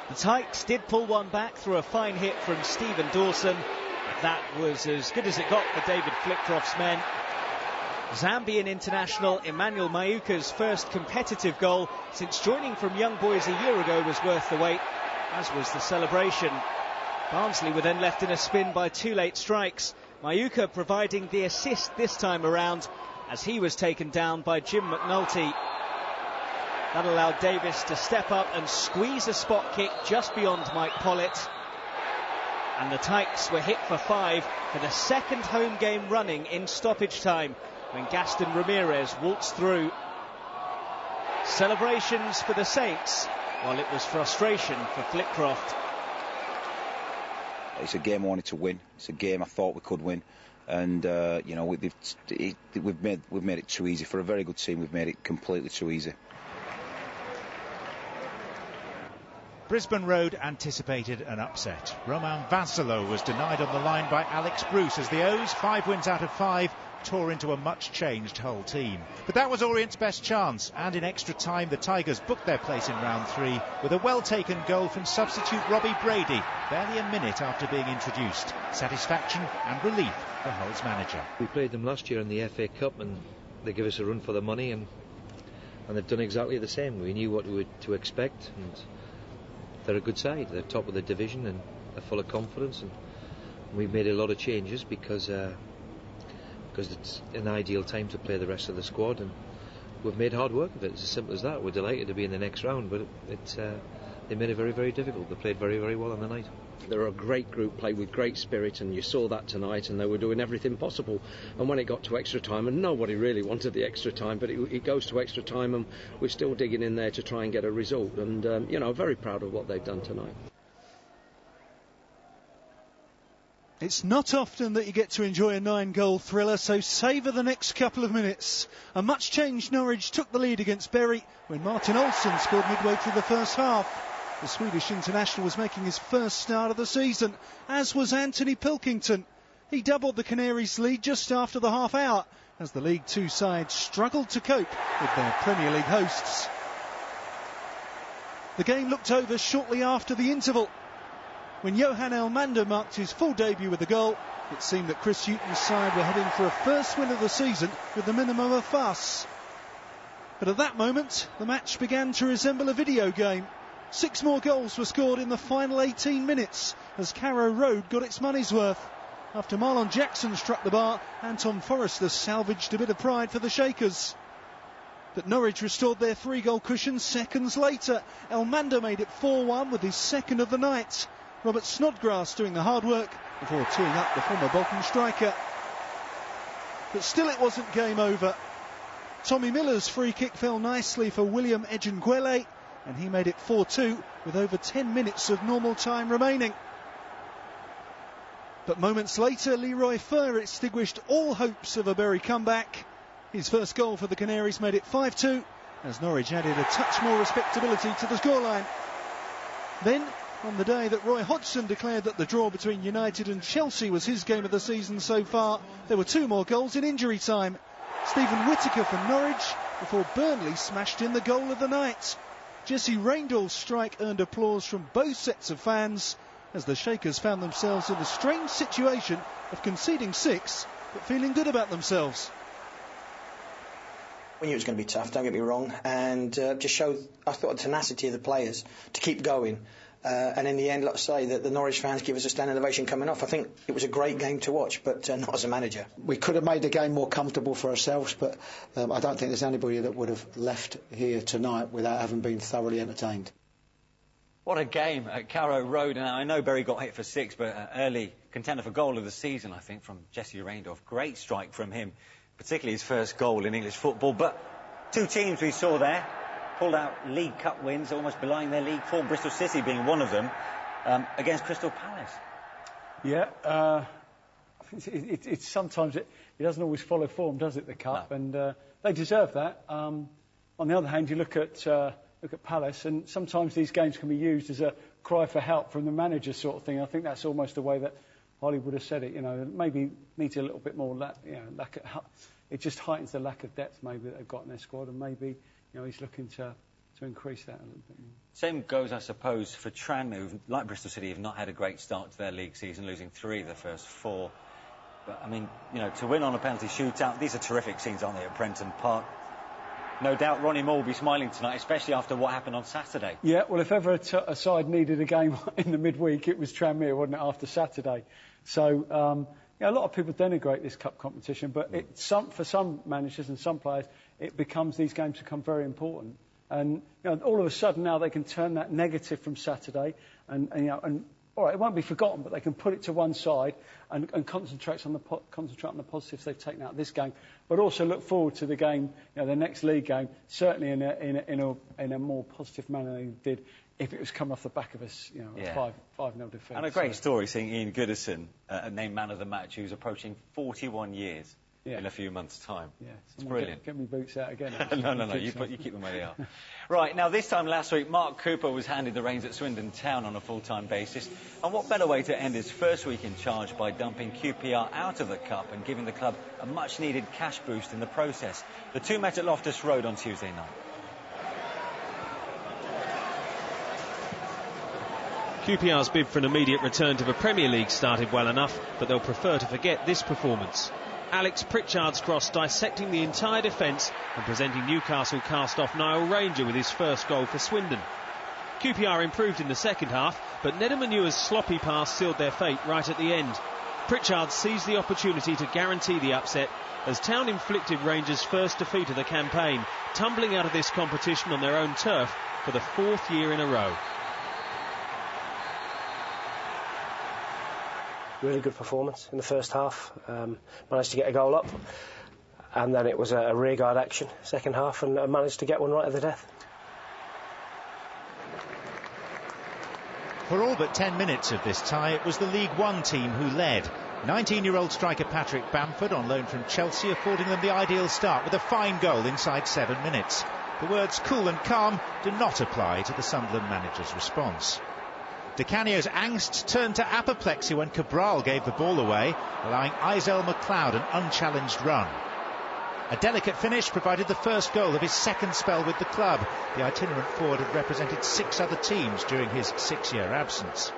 The Tykes did pull one back through a fine hit from Stephen Dawson. That was as good as it got for David Flitcroft's men. Zambian international Emmanuel Mayuka's first competitive goal since joining from Young Boys a year ago was worth the wait, as was the celebration. Barnsley were then left in a spin by 2 late strikes. Mayuka providing the assist this time around as he was taken down by Jim McNulty. That allowed Davis to step up and squeeze a spot kick just beyond Mike Pollett. And the Tykes were hit for 5 for the second home game running in stoppage time when Gaston Ramirez waltzed through. Celebrations for the Saints, while it was frustration for Flitcroft. It's a game I wanted to win. It's a game I thought we could win, and you know, we've made it too easy for a very good team. We've made it completely too easy. Brisbane Road anticipated an upset. Romain Vancelot was denied on the line by Alex Bruce as the O's, 5 wins out of 5, tore into a much-changed Hull team. But that was Orient's best chance, and in extra time the Tigers booked their place in round 3 with a well-taken goal from substitute Robbie Brady, barely a minute after being introduced. Satisfaction and relief for Hull's manager. We played them last year in the FA Cup and they gave us a run for the money, and they've done exactly the same. We knew what to expect, and they're a good side. They're top of the division and they're full of confidence, and we've made a lot of changes because it's an ideal time to play the rest of the squad, and we've made hard work of it. It's as simple as that. We're delighted to be in the next round, but they made it very, very difficult. They played very, very well on the night. They're a great group, played with great spirit, and you saw that tonight, and they were doing everything possible. And when it got to extra time, and nobody really wanted the extra time, but it goes to extra time, and we're still digging in there to try and get a result. And, very proud of what they've done tonight. It's not often that you get to enjoy a 9-goal thriller, so savour the next couple of minutes. A much-changed Norwich took the lead against Bury when Martin Olsson scored midway through the first half. The Swedish international was making his first start of the season, as was Anthony Pilkington. He doubled the Canaries' lead just after the half hour, as the League Two side struggled to cope with their Premier League hosts. The game looked over shortly after the interval. When Johan Elmander marked his full debut with a goal, it seemed that Chris Hughton's side were heading for a first win of the season with the minimum of fuss. But at that moment, the match began to resemble a video game. 6 more goals were scored in the final 18 minutes as Carrow Road got its money's worth. After Marlon Jackson struck the bar, Anton Forrester salvaged a bit of pride for the Shakers. But Norwich restored their 3-goal cushion seconds later. Elmander made it 4-1 with his second of the night. Robert Snodgrass doing the hard work before teeing up the former Bolton striker. But still it wasn't game over. Tommy Miller's free kick fell nicely for William Ejenguele, and he made it 4-2 with over 10 minutes of normal time remaining. But moments later, Leroy Fer extinguished all hopes of a Bury comeback. His first goal for the Canaries made it 5-2, as Norwich added a touch more respectability to the scoreline. Then, on the day that Roy Hodgson declared that the draw between United and Chelsea was his game of the season so far, there were 2 more goals in injury time. Stephen Whittaker for Norwich before Burnley smashed in the goal of the night. Jesse Raindall's strike earned applause from both sets of fans as the Shakers found themselves in the strange situation of conceding 6 but feeling good about themselves. We knew it was going to be tough, don't get me wrong, and just showed, I thought, the tenacity of the players to keep going. And in the end, let's say that the Norwich fans give us a standing ovation coming off. I think it was a great game to watch, but not as a manager. We could have made the game more comfortable for ourselves, but I don't think there's anybody that would have left here tonight without having been thoroughly entertained. What a game at Carrow Road. And I know Bury got hit for 6, but early contender for goal of the season, I think, from Jesse Raindall. Great strike from him, particularly his first goal in English football. But 2 teams we saw there pulled out League Cup wins, almost belying their league form, Bristol City being one of them, against Crystal Palace. Yeah, it's sometimes it doesn't always follow form, does it, the Cup? No. And they deserve that. On the other hand, you look at Palace, and sometimes these games can be used as a cry for help from the manager sort of thing. I think that's almost the way that Holly would have said it. You know, maybe needs a little bit more it just heightens the lack of depth maybe that they've got in their squad, and maybe he's looking to increase that a little bit more. Same goes, I suppose, for Tranmere, who, like Bristol City, have not had a great start to their league season, losing 3 of the first 4. But I mean, to win on a penalty shootout, these are terrific scenes, aren't they, at Prenton Park? No doubt Ronnie Moore will be smiling tonight, especially after what happened on Saturday. Yeah, well, if ever a side needed a game in the midweek, it was Tranmere, wasn't it, after Saturday? So, a lot of people denigrate this cup competition, but for some managers and some players, these games become very important. And all of a sudden now they can turn that negative from Saturday, and all right, it won't be forgotten, but they can put it to one side and concentrate on the positives they've taken out of this game, but also look forward to the game, the next league game, certainly in a more positive manner than they did if it was coming off the back of us, a 5-0 defeat. And a great story seeing Ian Goodison, named man of the match, who's approaching 41 years in a few months' time. Yeah, it's brilliant. Get me boots out again. No, you keep them where they are. Right, now this time last week, Mark Cooper was handed the reins at Swindon Town on a full-time basis. And what better way to end his first week in charge by dumping QPR out of the Cup and giving the club a much-needed cash boost in the process. The 2 met at Loftus Road on Tuesday night. QPR's bid for an immediate return to the Premier League started well enough, but they'll prefer to forget this performance. Alex Pritchard's cross dissecting the entire defence and presenting Newcastle cast-off Niall Ranger with his first goal for Swindon. QPR improved in the second half, but Nedum Manua's sloppy pass sealed their fate right at the end. Pritchard seized the opportunity to guarantee the upset as Town inflicted Rangers' first defeat of the campaign, tumbling out of this competition on their own turf for the 4th year in a row. Really good performance in the first half. Managed to get a goal up, and then it was a rearguard action second half, and managed to get one right at the death. For all but 10 minutes of this tie, it was the League One team who led. 19-year-old striker Patrick Bamford on loan from Chelsea, affording them the ideal start with a fine goal inside 7 minutes. The words cool and calm do not apply to the Sunderland manager's response. Di Canio's angst turned to apoplexy when Cabral gave the ball away, allowing Eisel McLeod an unchallenged run. A delicate finish provided the first goal of his second spell with the club. The itinerant forward had represented 6 other teams during his 6-year absence.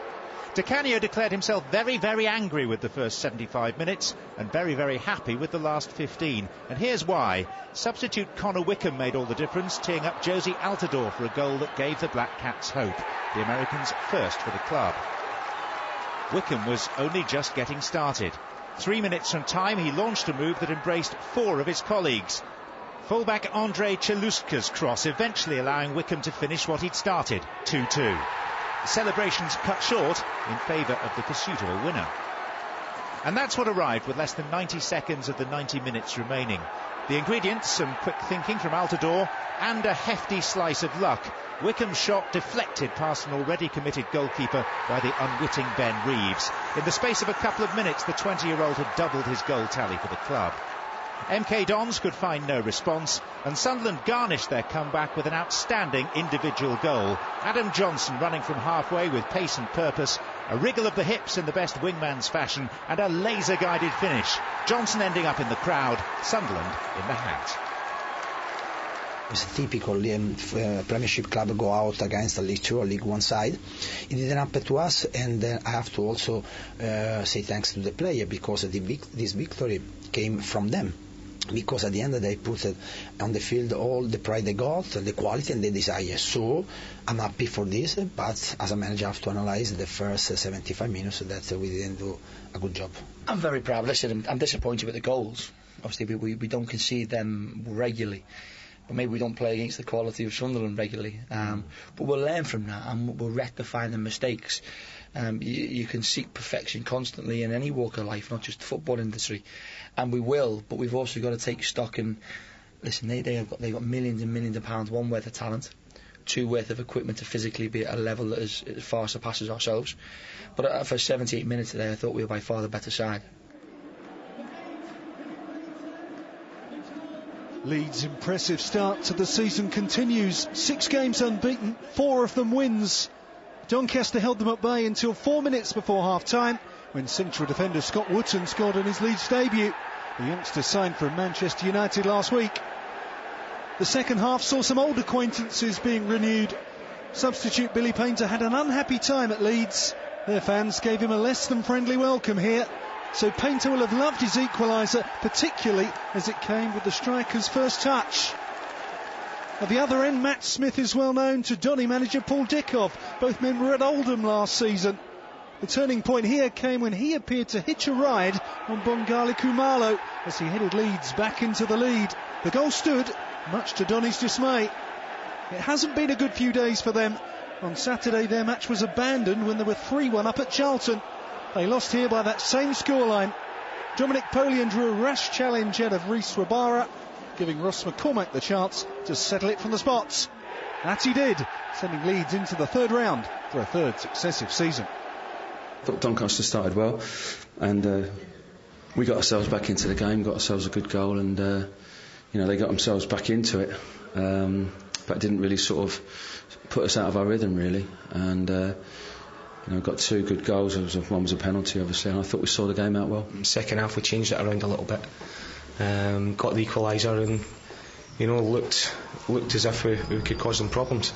Di Canio declared himself very, very angry with the first 75 minutes and very, very happy with the last 15. And here's why. Substitute Connor Wickham made all the difference, teeing up Josie Altidore for a goal that gave the Black Cats hope. The Americans first for the club. Wickham was only just getting started. 3 minutes from time, he launched a move that embraced 4 of his colleagues. Fullback Andrei Cheluska's cross eventually allowing Wickham to finish what he'd started, 2-2. The celebrations cut short in favour of the pursuit of a winner. And that's what arrived with less than 90 seconds of the 90 minutes remaining. The ingredients, some quick thinking from Altidore and a hefty slice of luck. Wickham's shot deflected past an already committed goalkeeper by the unwitting Ben Reeves. In the space of a couple of minutes, the 20-year-old had doubled his goal tally for the club. MK Dons could find no response, and Sunderland garnished their comeback with an outstanding individual goal. Adam Johnson running from halfway with pace and purpose, a wriggle of the hips in the best wingman's fashion, and a laser-guided finish. Johnson ending up in the crowd, Sunderland in the hat. It's a typical Premiership club go out against a League 2 or League 1 side. It didn't happen to us, and I have to also say thanks to the player, because this victory came from them. Because at the end they put on the field all the pride they got, the quality and the desire. So I'm happy for this, but as a manager I have to analyse the first 75 minutes that we didn't do a good job. I'm very proud. Listen, I'm disappointed with the goals. Obviously we don't concede them regularly, but maybe we don't play against the quality of Sunderland regularly. But we'll learn from that and we'll rectify the mistakes. You can seek perfection constantly in any walk of life, not just the football industry, and we will. But we've also got to take stock and listen. They've got millions and millions of pounds. One, worth of talent. Two, worth of equipment to physically be at a level that is far surpasses ourselves. But for 78 minutes today, I thought we were by far the better side. Leeds' impressive start to the season continues. 6 games unbeaten, 4 of them wins. Doncaster held them at bay until 4 minutes before half-time, when central defender Scott Wootton scored on his Leeds debut. The youngster signed from Manchester United last week. The second half saw some old acquaintances being renewed. Substitute Billy Painter had an unhappy time at Leeds. Their fans gave him a less than friendly welcome here. So Painter will have loved his equaliser, particularly as it came with the striker's first touch. At the other end, Matt Smith is well known to Donny manager Paul Dickov. Both men were at Oldham last season. The turning point here came when he appeared to hitch a ride on Bongali Khumalo as he headed Leeds back into the lead. The goal stood, much to Donny's dismay. It hasn't been a good few days for them. On Saturday their match was abandoned when they were 3-1 up at Charlton. They lost here by that same scoreline. Dominic Polian drew a rash challenge out of Reece Rabara, giving Ross McCormack the chance to settle it from the spots. That he did, sending Leeds into the third round for a third successive season. I thought Doncaster started well, and we got ourselves back into the game, got ourselves a good goal, and they got themselves back into it, but it didn't really sort of put us out of our rhythm really, and got 2 good goals. One was a penalty obviously, and I thought we saw the game out well. Second half we changed it around a little bit, got the equaliser and looked as if we could cause them problems.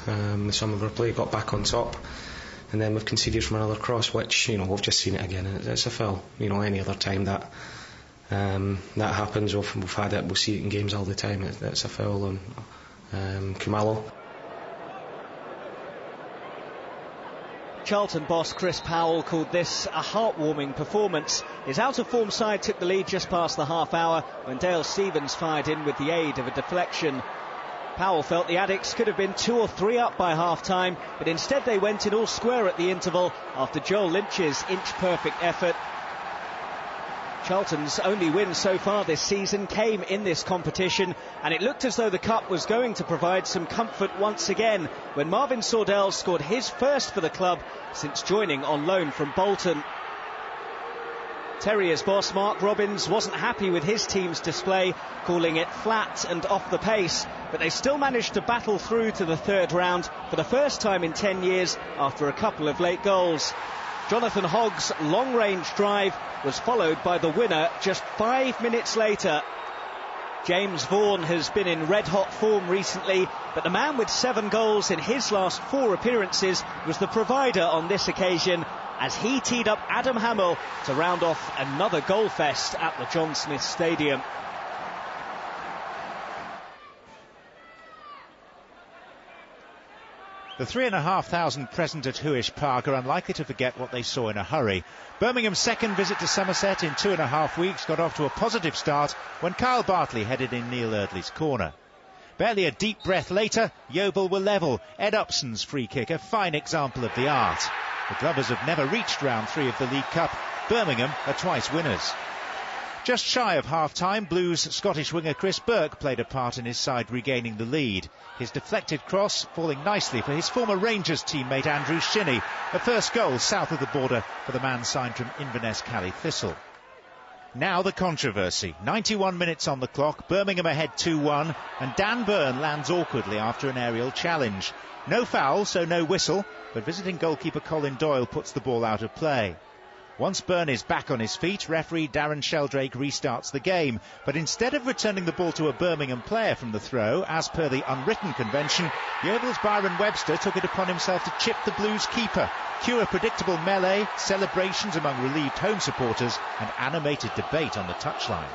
Some of our play got back on top, and then we've conceded from another cross, which we've just seen it again. It's a foul. Any other time that happens, we've had it. We'll see it in games all the time. It's a foul on Khumalo. Charlton boss Chris Powell called this a heartwarming performance. His out-of-form side took the lead just past the half hour when Dale Stephens fired in with the aid of a deflection. Powell felt the Addicts could have been 2 or 3 up by half-time, but instead they went in all square at the interval after Joel Lynch's inch-perfect effort. Charlton's only win so far this season came in this competition, and it looked as though the Cup was going to provide some comfort once again when Marvin Sordell scored his first for the club since joining on loan from Bolton. Terriers boss Mark Robbins wasn't happy with his team's display, calling it flat and off the pace, but they still managed to battle through to the third round for the first time in 10 years after a couple of late goals. Jonathan Hogg's long-range drive was followed by the winner just 5 minutes later. James Vaughan has been in red-hot form recently, but the man with 7 goals in his last 4 appearances was the provider on this occasion as he teed up Adam Hamill to round off another goal fest at the John Smith Stadium. The 3,500 present at Huish Park are unlikely to forget what they saw in a hurry. Birmingham's second visit to Somerset in 2.5 weeks got off to a positive start when Kyle Bartley headed in Neil Eardley's corner. Barely a deep breath later, Yeovil were level. Ed Upson's free kick, a fine example of the art. The Glovers have never reached round 3 of the League Cup. Birmingham are twice winners. Just shy of half-time, Blues Scottish winger Chris Burke played a part in his side regaining the lead. His deflected cross falling nicely for his former Rangers teammate Andrew Shinnie, the first goal south of the border for the man signed from Inverness Cally Thistle. Now the controversy. 91 minutes on the clock, Birmingham ahead 2-1, and Dan Burn lands awkwardly after an aerial challenge. No foul, so no whistle, but visiting goalkeeper Colin Doyle puts the ball out of play. Once Byrne is back on his feet, referee Darren Sheldrake restarts the game. But instead of returning the ball to a Birmingham player from the throw, as per the unwritten convention, Yeovil's Byron Webster took it upon himself to chip the Blues keeper. Cue a predictable melee, celebrations among relieved home supporters and animated debate on the touchline.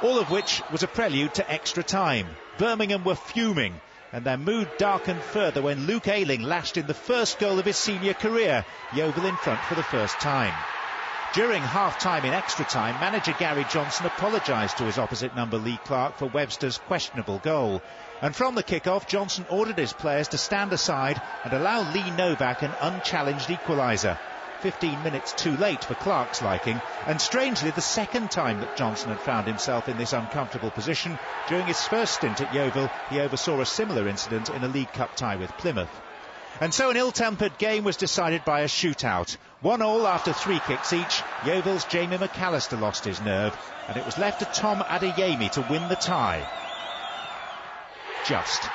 All of which was a prelude to extra time. Birmingham were fuming, and their mood darkened further when Luke Ayling lashed in the first goal of his senior career, Yeovil in front for the first time. During half-time in extra time, manager Gary Johnson apologised to his opposite number Lee Clark for Webster's questionable goal. And from the kick-off, Johnson ordered his players to stand aside and allow Lee Novak an unchallenged equaliser. 15 minutes too late for Clark's liking, and strangely the second time that Johnson had found himself in this uncomfortable position. During his first stint at Yeovil, he oversaw a similar incident in a League Cup tie with Plymouth. And so an ill-tempered game was decided by a shootout. 1-1 after 3 kicks each. Yeovil's Jamie McAllister lost his nerve, and it was left to Tom Adeyemi to win the tie. Just.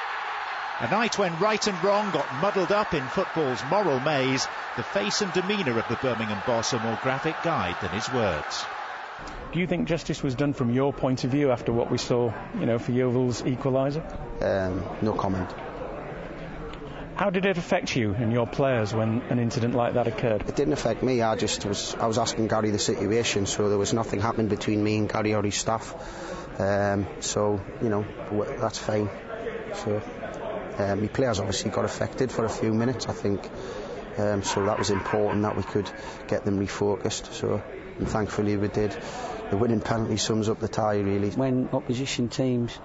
A night when right and wrong got muddled up in football's moral maze. The face and demeanour of the Birmingham boss are more graphic guide than his words. Do you think justice was done from your point of view after what we saw, for Yeovil's equaliser? No comment. How did it affect you and your players when an incident like that occurred? It didn't affect me. I was asking Gary the situation, so there was nothing happening between me and Gary or his staff. So that's fine. So my players obviously got affected for a few minutes, I think. So that was important that we could get them refocused. So, and thankfully we did. The winning penalty sums up the tie, really. When opposition teams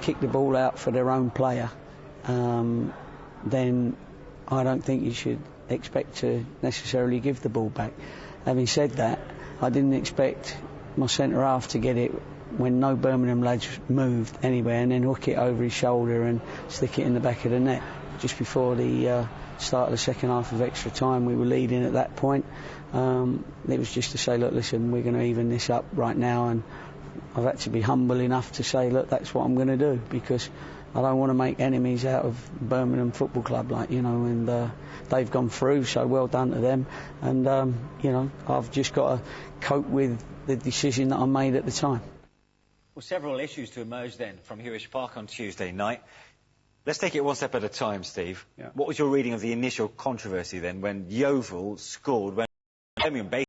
kick the ball out for their own player, then I don't think you should expect to necessarily give the ball back. Having said that, I didn't expect my centre half to get it when no Birmingham lads moved anywhere and then hook it over his shoulder and stick it in the back of the net. Just before the start of the second half of extra time, we were leading at that point. It was just to say, look, listen, we're going to even this up right now, and I've had to be humble enough to say, look, that's what I'm going to do, because I don't want to make enemies out of Birmingham Football Club, and they've gone through, so well done to them. And, I've just got to cope with the decision that I made at the time. Well, several issues to emerge then from Hewish Park on Tuesday night. Let's take it one step at a time, Steve. Yeah. What was your reading of the initial controversy then when Yeovil scored, when Birmingham basically...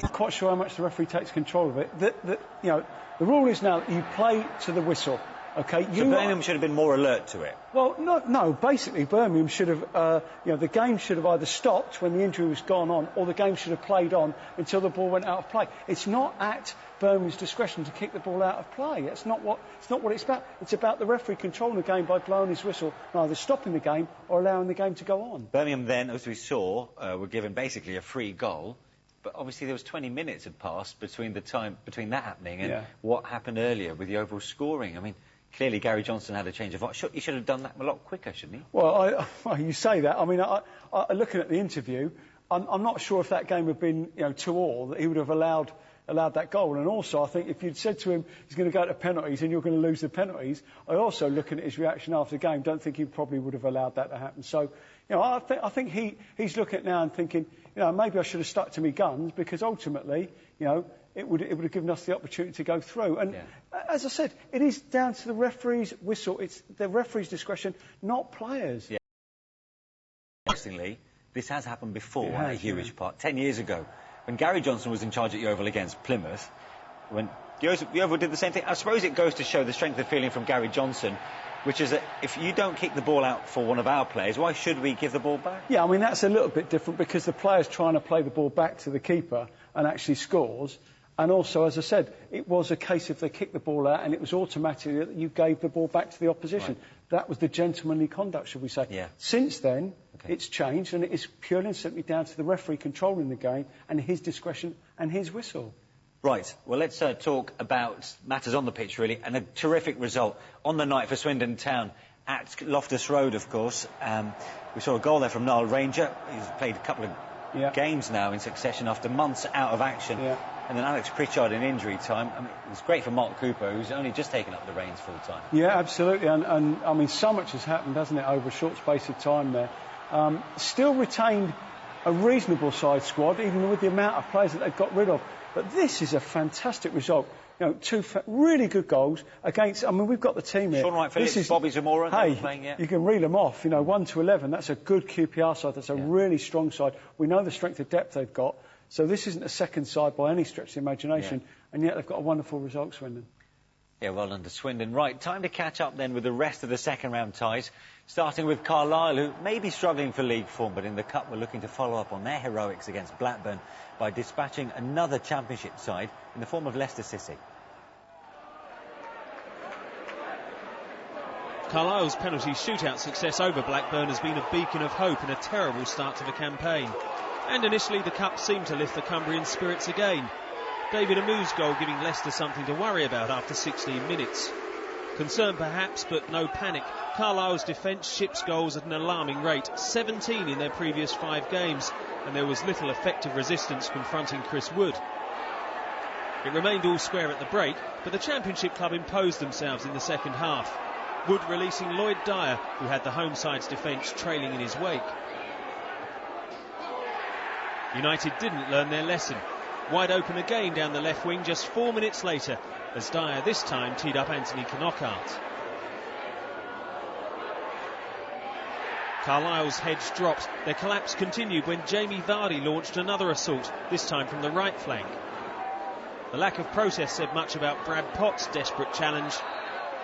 I'm quite sure how much the referee takes control of it. The rule is now that you play to the whistle. Okay, so Birmingham should have been more alert to it. Well, no. Basically, Birmingham should have, the game should have either stopped when the injury was gone on, or the game should have played on until the ball went out of play. It's not at Birmingham's discretion to kick the ball out of play. It's not what it's about. It's about the referee controlling the game by blowing his whistle, and either stopping the game or allowing the game to go on. Birmingham then, as we saw, were given basically a free goal. But obviously there was 20 minutes had passed between that happening and what happened earlier with Yeovil scoring. I mean, clearly Gary Johnson had a change of heart. He should have done that a lot quicker, shouldn't he? Well, you say that. I mean, looking at the interview, I'm not sure if that game had been 2-2 that he would have allowed that goal. And also, I think if you'd said to him he's going to go to penalties and you're going to lose the penalties, I also, looking at his reaction after the game, don't think he probably would have allowed that to happen. So, I think he's looking at now and thinking, maybe I should have stuck to my guns, because ultimately, it would have given us the opportunity to go through. And as I said, it is down to the referee's whistle. It's the referee's discretion, not players. Yeah. Interestingly, this has happened before at Hewish Park, 10 years ago, when Gary Johnson was in charge at Yeovil against Plymouth. When Yeovil did the same thing. I suppose it goes to show the strength of feeling from Gary Johnson, which is that if you don't kick the ball out for one of our players, why should we give the ball back? Yeah, I mean, that's a little bit different, because the player's trying to play the ball back to the keeper and actually scores. And also, as I said, it was a case if they kicked the ball out and it was automatically that you gave the ball back to the opposition. Right. That was the gentlemanly conduct, should we say. Yeah. Since then, it's changed, and it is purely and simply down to the referee controlling the game and his discretion and his whistle. Right, well, let's talk about matters on the pitch, really, and a terrific result on the night for Swindon Town at Loftus Road, of course. We saw a goal there from Niall Ranger. He's played a couple of games now in succession after months out of action. Yeah. And then Alex Pritchard in injury time. I mean, it was great for Mark Cooper, who's only just taken up the reins full time. Yeah, absolutely. And I mean, so much has happened, hasn't it, over a short space of time there. Still retained a reasonable side squad, even with the amount of players that they've got rid of. But this is a fantastic result. You know, two really good goals against. I mean, we've got the team here. Sean Wright-Phillips, Bobby Zamora. Hey, you can reel them off. You know, 1-11. That's a good QPR side. That's a really strong side. We know the strength of depth they've got. So this isn't a second side by any stretch of the imagination. And yet they've got a wonderful result, Swindon. Yeah, well done to Swindon. Right, time to catch up then with the rest of the second round ties. Starting with Carlisle, who may be struggling for league form, but in the Cup we're looking to follow up on their heroics against Blackburn by dispatching another Championship side in the form of Leicester City. Carlisle's penalty shootout success over Blackburn has been a beacon of hope in a terrible start to the campaign. And initially the Cup seemed to lift the Cumbrian spirits again. David Amu's goal giving Leicester something to worry about after 16 minutes. Concern perhaps, but no panic. Carlisle's defence ships goals at an alarming rate, 17 in their previous 5 games, and there was little effective resistance confronting Chris Wood. It remained all square at the break, but the Championship club imposed themselves in the second half. Wood releasing Lloyd Dyer, who had the home side's defence trailing in his wake. United didn't learn their lesson. Wide open again down the left wing just 4 minutes later, as Dyer this time teed up Anthony Knockaert. Carlisle's hedge dropped. Their collapse continued when Jamie Vardy launched another assault, this time from the right flank. The lack of protest said much about Brad Potts' desperate challenge,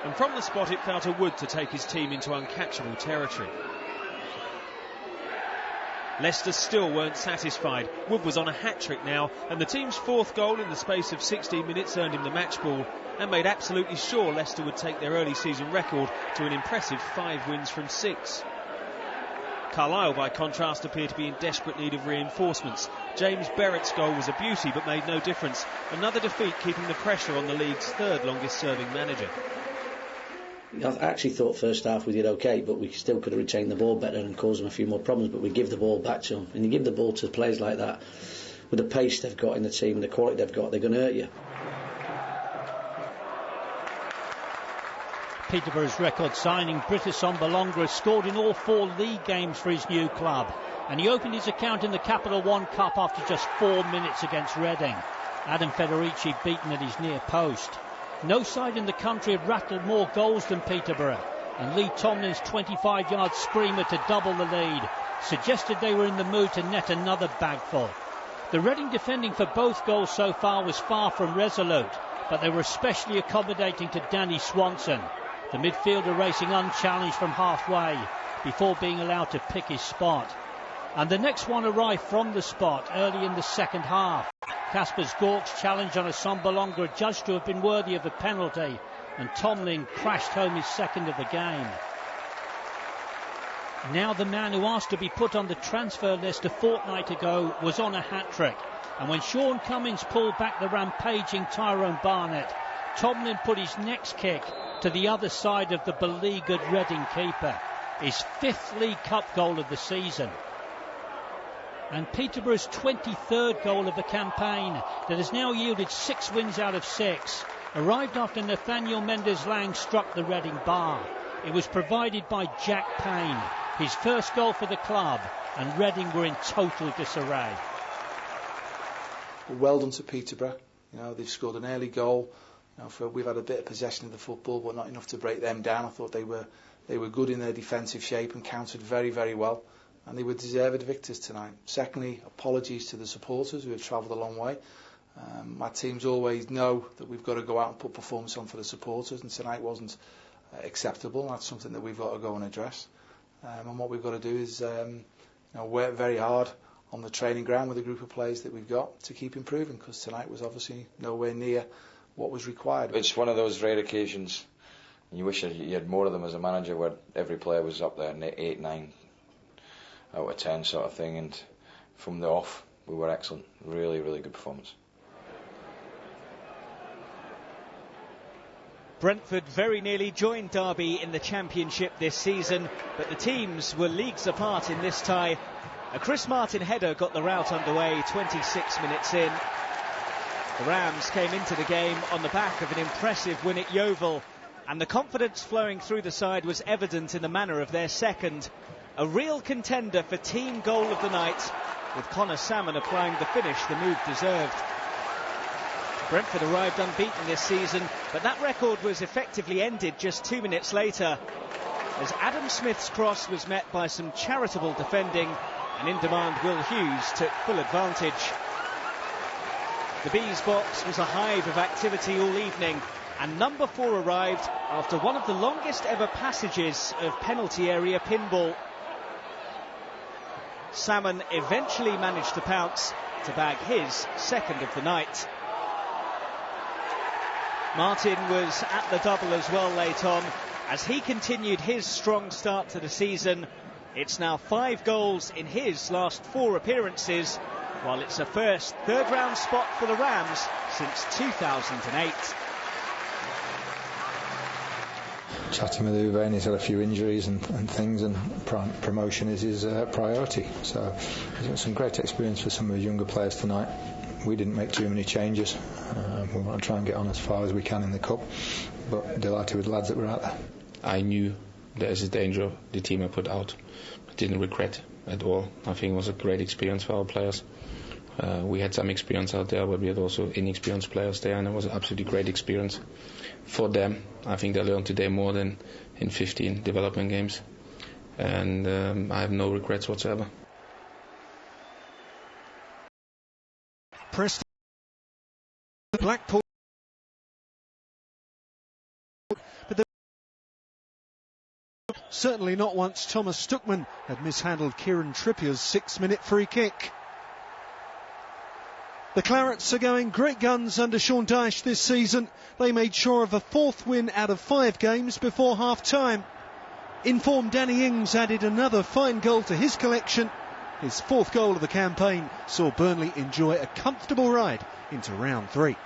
and from the spot it fell to Wood to take his team into uncatchable territory. Leicester still weren't satisfied. Wood was on a hat-trick now, and the team's 4th goal in the space of 16 minutes earned him the match ball and made absolutely sure Leicester would take their early season record to an impressive 5 wins from 6. Carlisle, by contrast, appeared to be in desperate need of reinforcements. James Berrett's goal was a beauty but made no difference. Another defeat keeping the pressure on the league's 3rd longest-serving manager. I actually thought first half we did okay, but we still could have retained the ball better and caused them a few more problems, but we give the ball back to them. And you give the ball to players like that, with the pace they've got in the team and the quality they've got, they're going to hurt you. Peterborough's record signing Britta Sombolonga scored in all 4 league games for his new club, and he opened his account in the Capital One Cup after just 4 minutes against Reading. Adam Federici beaten at his near post. No side in the country had rattled more goals than Peterborough, and Lee Tomlin's 25-yard screamer to double the lead suggested they were in the mood to net another bagful. The Reading defending for both goals so far was far from resolute, but they were especially accommodating to Danny Swanson, the midfielder racing unchallenged from halfway before being allowed to pick his spot. And the next one arrived from the spot early in the second half. Kasper Gork's challenge on a Sombolonga judged to have been worthy of a penalty, and Tomlin crashed home his second of the game. Now the man who asked to be put on the transfer list a fortnight ago was on a hat-trick, and when Sean Cummins pulled back the rampaging Tyrone Barnett, Tomlin put his next kick to the other side of the beleaguered Reading keeper, his 5th League Cup goal of the season. And Peterborough's 23rd goal of the campaign, that has now yielded 6 wins out of 6, arrived after Nathaniel Mendes-Lang struck the Reading bar. It was provided by Jack Payne, his first goal for the club, and Reading were in total disarray. Well done to Peterborough. You know, they've scored an early goal. You know, we've had a bit of possession of the football, but not enough to break them down. I thought they were good in their defensive shape and countered very, very well. And they were deserved victors tonight. Secondly, apologies to the supporters who have travelled a long way. My teams always know that we've got to go out and put performance on for the supporters, and tonight wasn't acceptable. That's something that we've got to go and address. And what we've got to do is work very hard on the training ground with the group of players that we've got to keep improving, because tonight was obviously nowhere near what was required. It's one of those rare occasions, and you wish you had more of them as a manager, where every player was up there in 8, 9 out of 10 sort of thing, and from the off we were excellent. Really, really good performance. Brentford very nearly joined Derby in the Championship this season, but the teams were leagues apart in this tie. A Chris Martin header got the rout underway 26 minutes in. The Rams came into the game on the back of an impressive win at Yeovil, and the confidence flowing through the side was evident in the manner of their second. A real contender for team goal of the night, with Connor Salmon applying the finish the move deserved. Brentford arrived unbeaten this season, but that record was effectively ended just 2 minutes later, as Adam Smith's cross was met by some charitable defending, and in-demand Will Hughes took full advantage. The Bees box was a hive of activity all evening, and number 4 arrived after one of the longest ever passages of penalty area pinball. Salmon eventually managed to pounce to bag his second of the night. Martin was at the double as well late on, as he continued his strong start to the season. It's now 5 goals in his last 4 appearances, while it's a first third-round spot for the Rams since 2008. Chatting with Uwe, and he's had a few injuries and things, and promotion is his priority. So he's got some great experience for some of the younger players tonight. We didn't make too many changes. We want to try and get on as far as we can in the cup, but delighted with the lads that were out there. I knew there's a danger of the team I put out. I didn't regret at all. I think it was a great experience for our players. We had some experience out there, but we had also inexperienced players there, and it was an absolutely great experience for them. I think they learned today more than in 15 development games, and I have no regrets whatsoever. Preston, Blackpool, but certainly not once Thomas Stuckman had mishandled Kieran Trippier's 6-minute free kick. The Clarets are going great guns under Sean Dyche this season. They made sure of a 4th win out of 5 games before half-time. Informed Danny Ings added another fine goal to his collection. His 4th goal of the campaign saw Burnley enjoy a comfortable ride into round 3.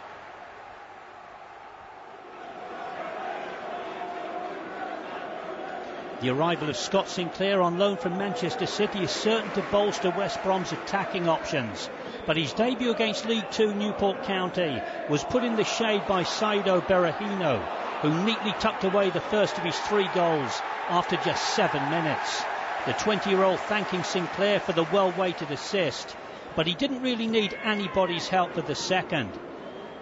The arrival of Scott Sinclair on loan from Manchester City is certain to bolster West Brom's attacking options. But his debut against League Two Newport County was put in the shade by Saido Berahino, who neatly tucked away the first of his 3 goals after just 7 minutes. The 20-year-old thanking Sinclair for the well-weighted assist, but he didn't really need anybody's help for the second.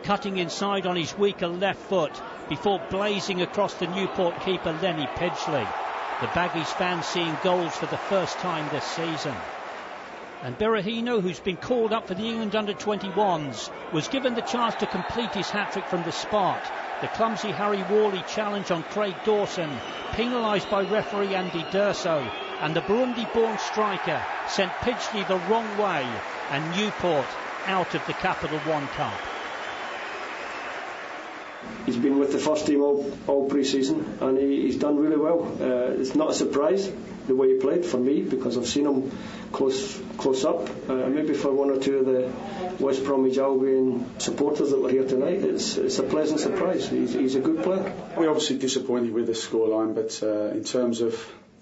Cutting inside on his weaker left foot before blazing across the Newport keeper Lenny Pidgley. The Baggies fans seeing goals for the first time this season. And Berahino, who's been called up for the England under-21s, was given the chance to complete his hat-trick from the spot. The clumsy Harry Worley challenge on Craig Dawson, penalised by referee Andy D'Urso, and the Burundi-born striker sent Pidgley the wrong way, and Newport out of the Capital One Cup. He's been with the first team all pre-season, and he's done really well. It's not a surprise the way he played for me, because I've seen him close up. Maybe for one or two of the West Bromwich Albion supporters that were here tonight, it's a pleasant surprise. He's a good player. We're obviously disappointed with the scoreline, but in terms of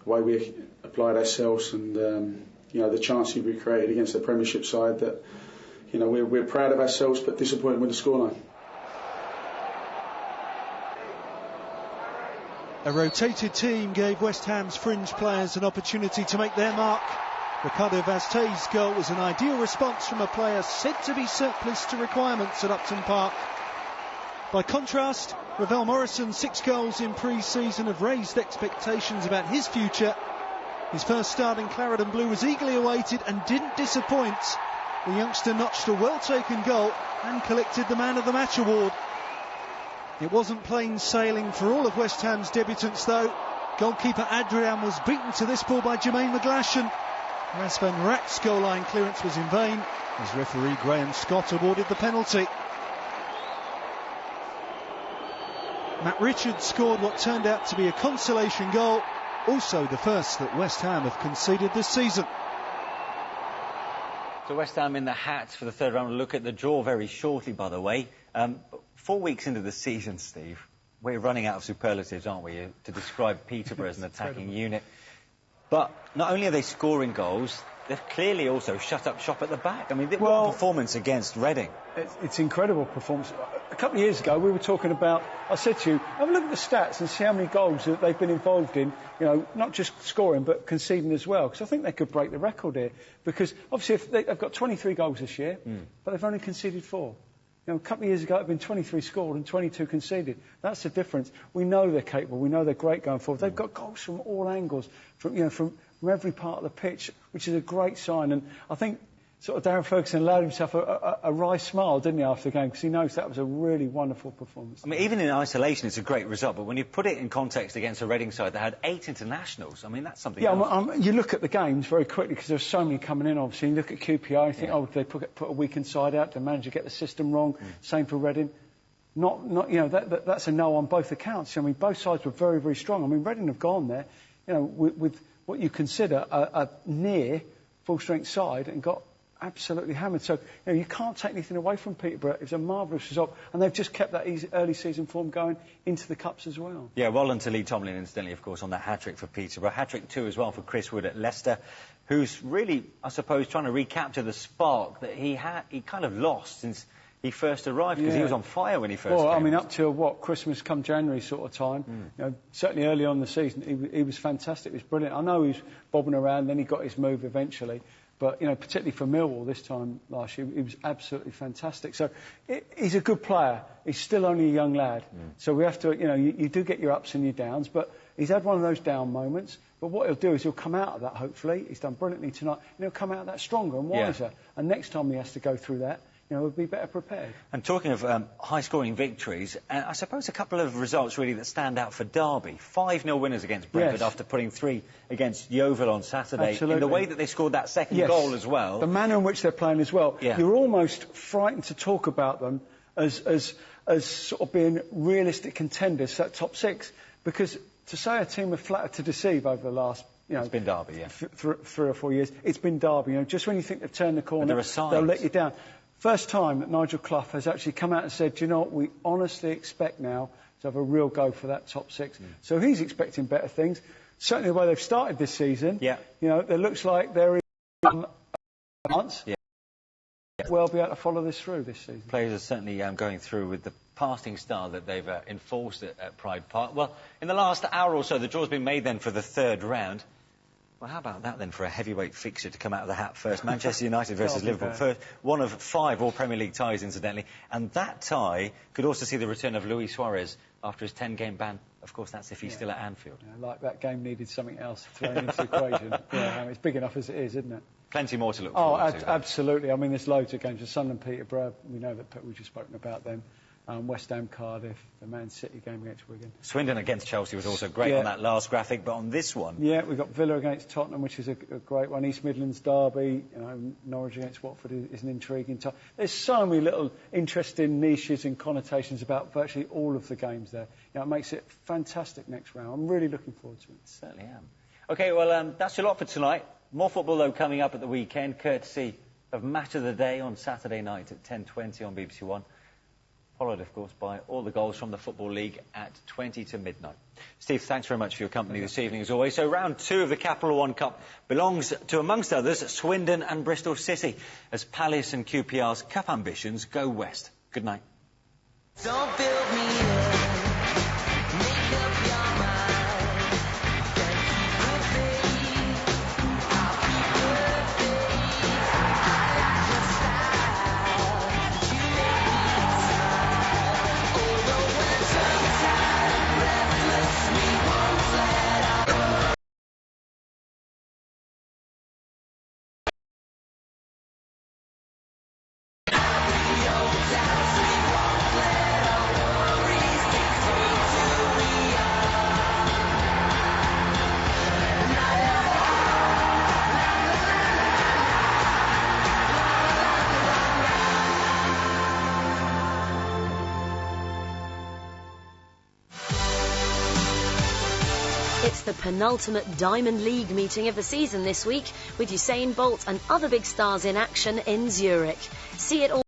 the way we applied ourselves and the chances we created against the Premiership side, that we're proud of ourselves, but disappointed with the scoreline. A rotated team gave West Ham's fringe players an opportunity to make their mark. Ricardo Vazte's goal was an ideal response from a player said to be surplus to requirements at Upton Park. By contrast, Ravel Morrison's 6 goals in pre-season have raised expectations about his future. His first start in Claret and Blue was eagerly awaited and didn't disappoint. The youngster notched a well-taken goal and collected the Man of the Match award. It wasn't plain sailing for all of West Ham's debutants though. Goalkeeper Adrian was beaten to this ball by Jermaine McGlashan. Ras van Raak's goal line clearance was in vain, as referee Graham Scott awarded the penalty. Matt Richards scored what turned out to be a consolation goal, also the first that West Ham have conceded this season. So West Ham in the hat for the third round. We'll look at the draw very shortly, by the way. 4 weeks into the season, Steve, we're running out of superlatives, aren't we, to describe Peterborough as an attacking unit. But not only are they scoring goals, they've clearly also shut up shop at the back. I mean, what a performance against Reading. It's incredible performance. a couple of years ago, we were talking about, I said to you, have a look at the stats and see how many goals that they've been involved in, you know, not just scoring, but conceding as well. Because I think they could break the record here. Because, obviously, if they've got 23 goals this year, but they've only conceded 4. You know, a couple of years ago, it had been 23 scored and 22 conceded. That's the difference. We know they're capable. We know they're great going forward. They've got goals from all angles, from every part of the pitch, which is a great sign. And I think sort of Darren Ferguson allowed himself a wry smile, didn't he, after the game, because he knows that was a really wonderful performance. I mean, even in isolation, it's a great result, but when you put it in context against a Reading side that had 8 internationals, I mean, that's something else. You look at the games very quickly, because there's so many coming in, obviously. You look at QPR, you think, did they put a weakened side out? Did the manager get the system wrong? Same for Reading. Not, you know, that's a no on both accounts. I mean, both sides were very, very strong. I mean, Reading have gone there, you know, with what you consider a near full-strength side and got absolutely hammered. So, you know, you can't take anything away from Peterborough. It was a marvellous result, and they've just kept that early season form going into the Cups as well. Yeah, well done to Lee Tomlin, incidentally, of course, on that hat-trick for Peterborough. Hat-trick too as well for Chris Wood at Leicester, who's really, I suppose, trying to recapture the spark that he kind of lost since he first arrived, because he was on fire when he first came. I mean, up till, Christmas come January sort of time. You know, certainly early on in the season, he was fantastic. He was brilliant. I know he was bobbing around, then he got his move eventually. But, you know, particularly for Millwall this time last year, he was absolutely fantastic. So he's a good player. He's still only a young lad. So we have to, you know, you do get your ups and your downs, but he's had one of those down moments. But what he'll do is he'll come out of that, hopefully. He's done brilliantly tonight. And he'll come out of that stronger and wiser. And next time he has to go through that, you know, we'll be better prepared. And talking of high-scoring victories, I suppose a couple of results really that stand out for Derby. 5-0 winners against Brentford after putting 3 against Yeovil on Saturday. Absolutely. In the way that they scored that second goal as well. The manner in which they're playing as well. You're almost frightened to talk about them as sort of being realistic contenders for that top 6. Because to say a team are flattered to deceive over the last, you know, it's been Derby, 3 or 4 years, it's been Derby. You know, just when you think they've turned the corner, they'll let you down. First time that Nigel Clough has actually come out and said, you know what, we honestly expect now to have a real go for that top 6. So he's expecting better things. Certainly the way they've started this season, you know, it looks like they're in months. Well be able to follow this through this season. Players are certainly going through with the passing style that they've enforced at Pride Park. Well, in the last hour or so, the draw's been made then for the 3rd round. Well, how about that then for a heavyweight fixture to come out of the hat first? Manchester United versus Liverpool. First, one of 5 All-Premier League ties, incidentally. And that tie could also see the return of Luis Suarez after his 10-game ban. Of course, that's if he's still at Anfield. Like that game needed something else thrown into the equation. I mean, it's big enough as it is, isn't it? Plenty more to look forward to. Absolutely. I mean, there's loads of games. There's Sunderland, Peterborough. We know that we've just spoken about them. West Ham, Cardiff, the Man City game against Wigan. Swindon against Chelsea was also great on that last graphic, but on this one... Yeah, we've got Villa against Tottenham, which is a great one. East Midlands derby, you know, Norwich against Watford is an intriguing tie. There's so many little interesting niches and connotations about virtually all of the games there. You know, it makes it fantastic next round. I'm really looking forward to it. Certainly am. OK, well, that's a lot for tonight. More football, though, coming up at the weekend, courtesy of Match of the Day on Saturday night at 10:20 on BBC One. Followed, of course, by all the goals from the Football League at 20 to midnight. Steve, thanks very much for your company this evening, as always. So round 2 of the Capital One Cup belongs to, amongst others, Swindon and Bristol City, as Palace and QPR's cup ambitions go west. Good night. Don't build me up. Make up your mind. It's the penultimate Diamond League meeting of the season this week, with Usain Bolt and other big stars in action in Zurich. See it all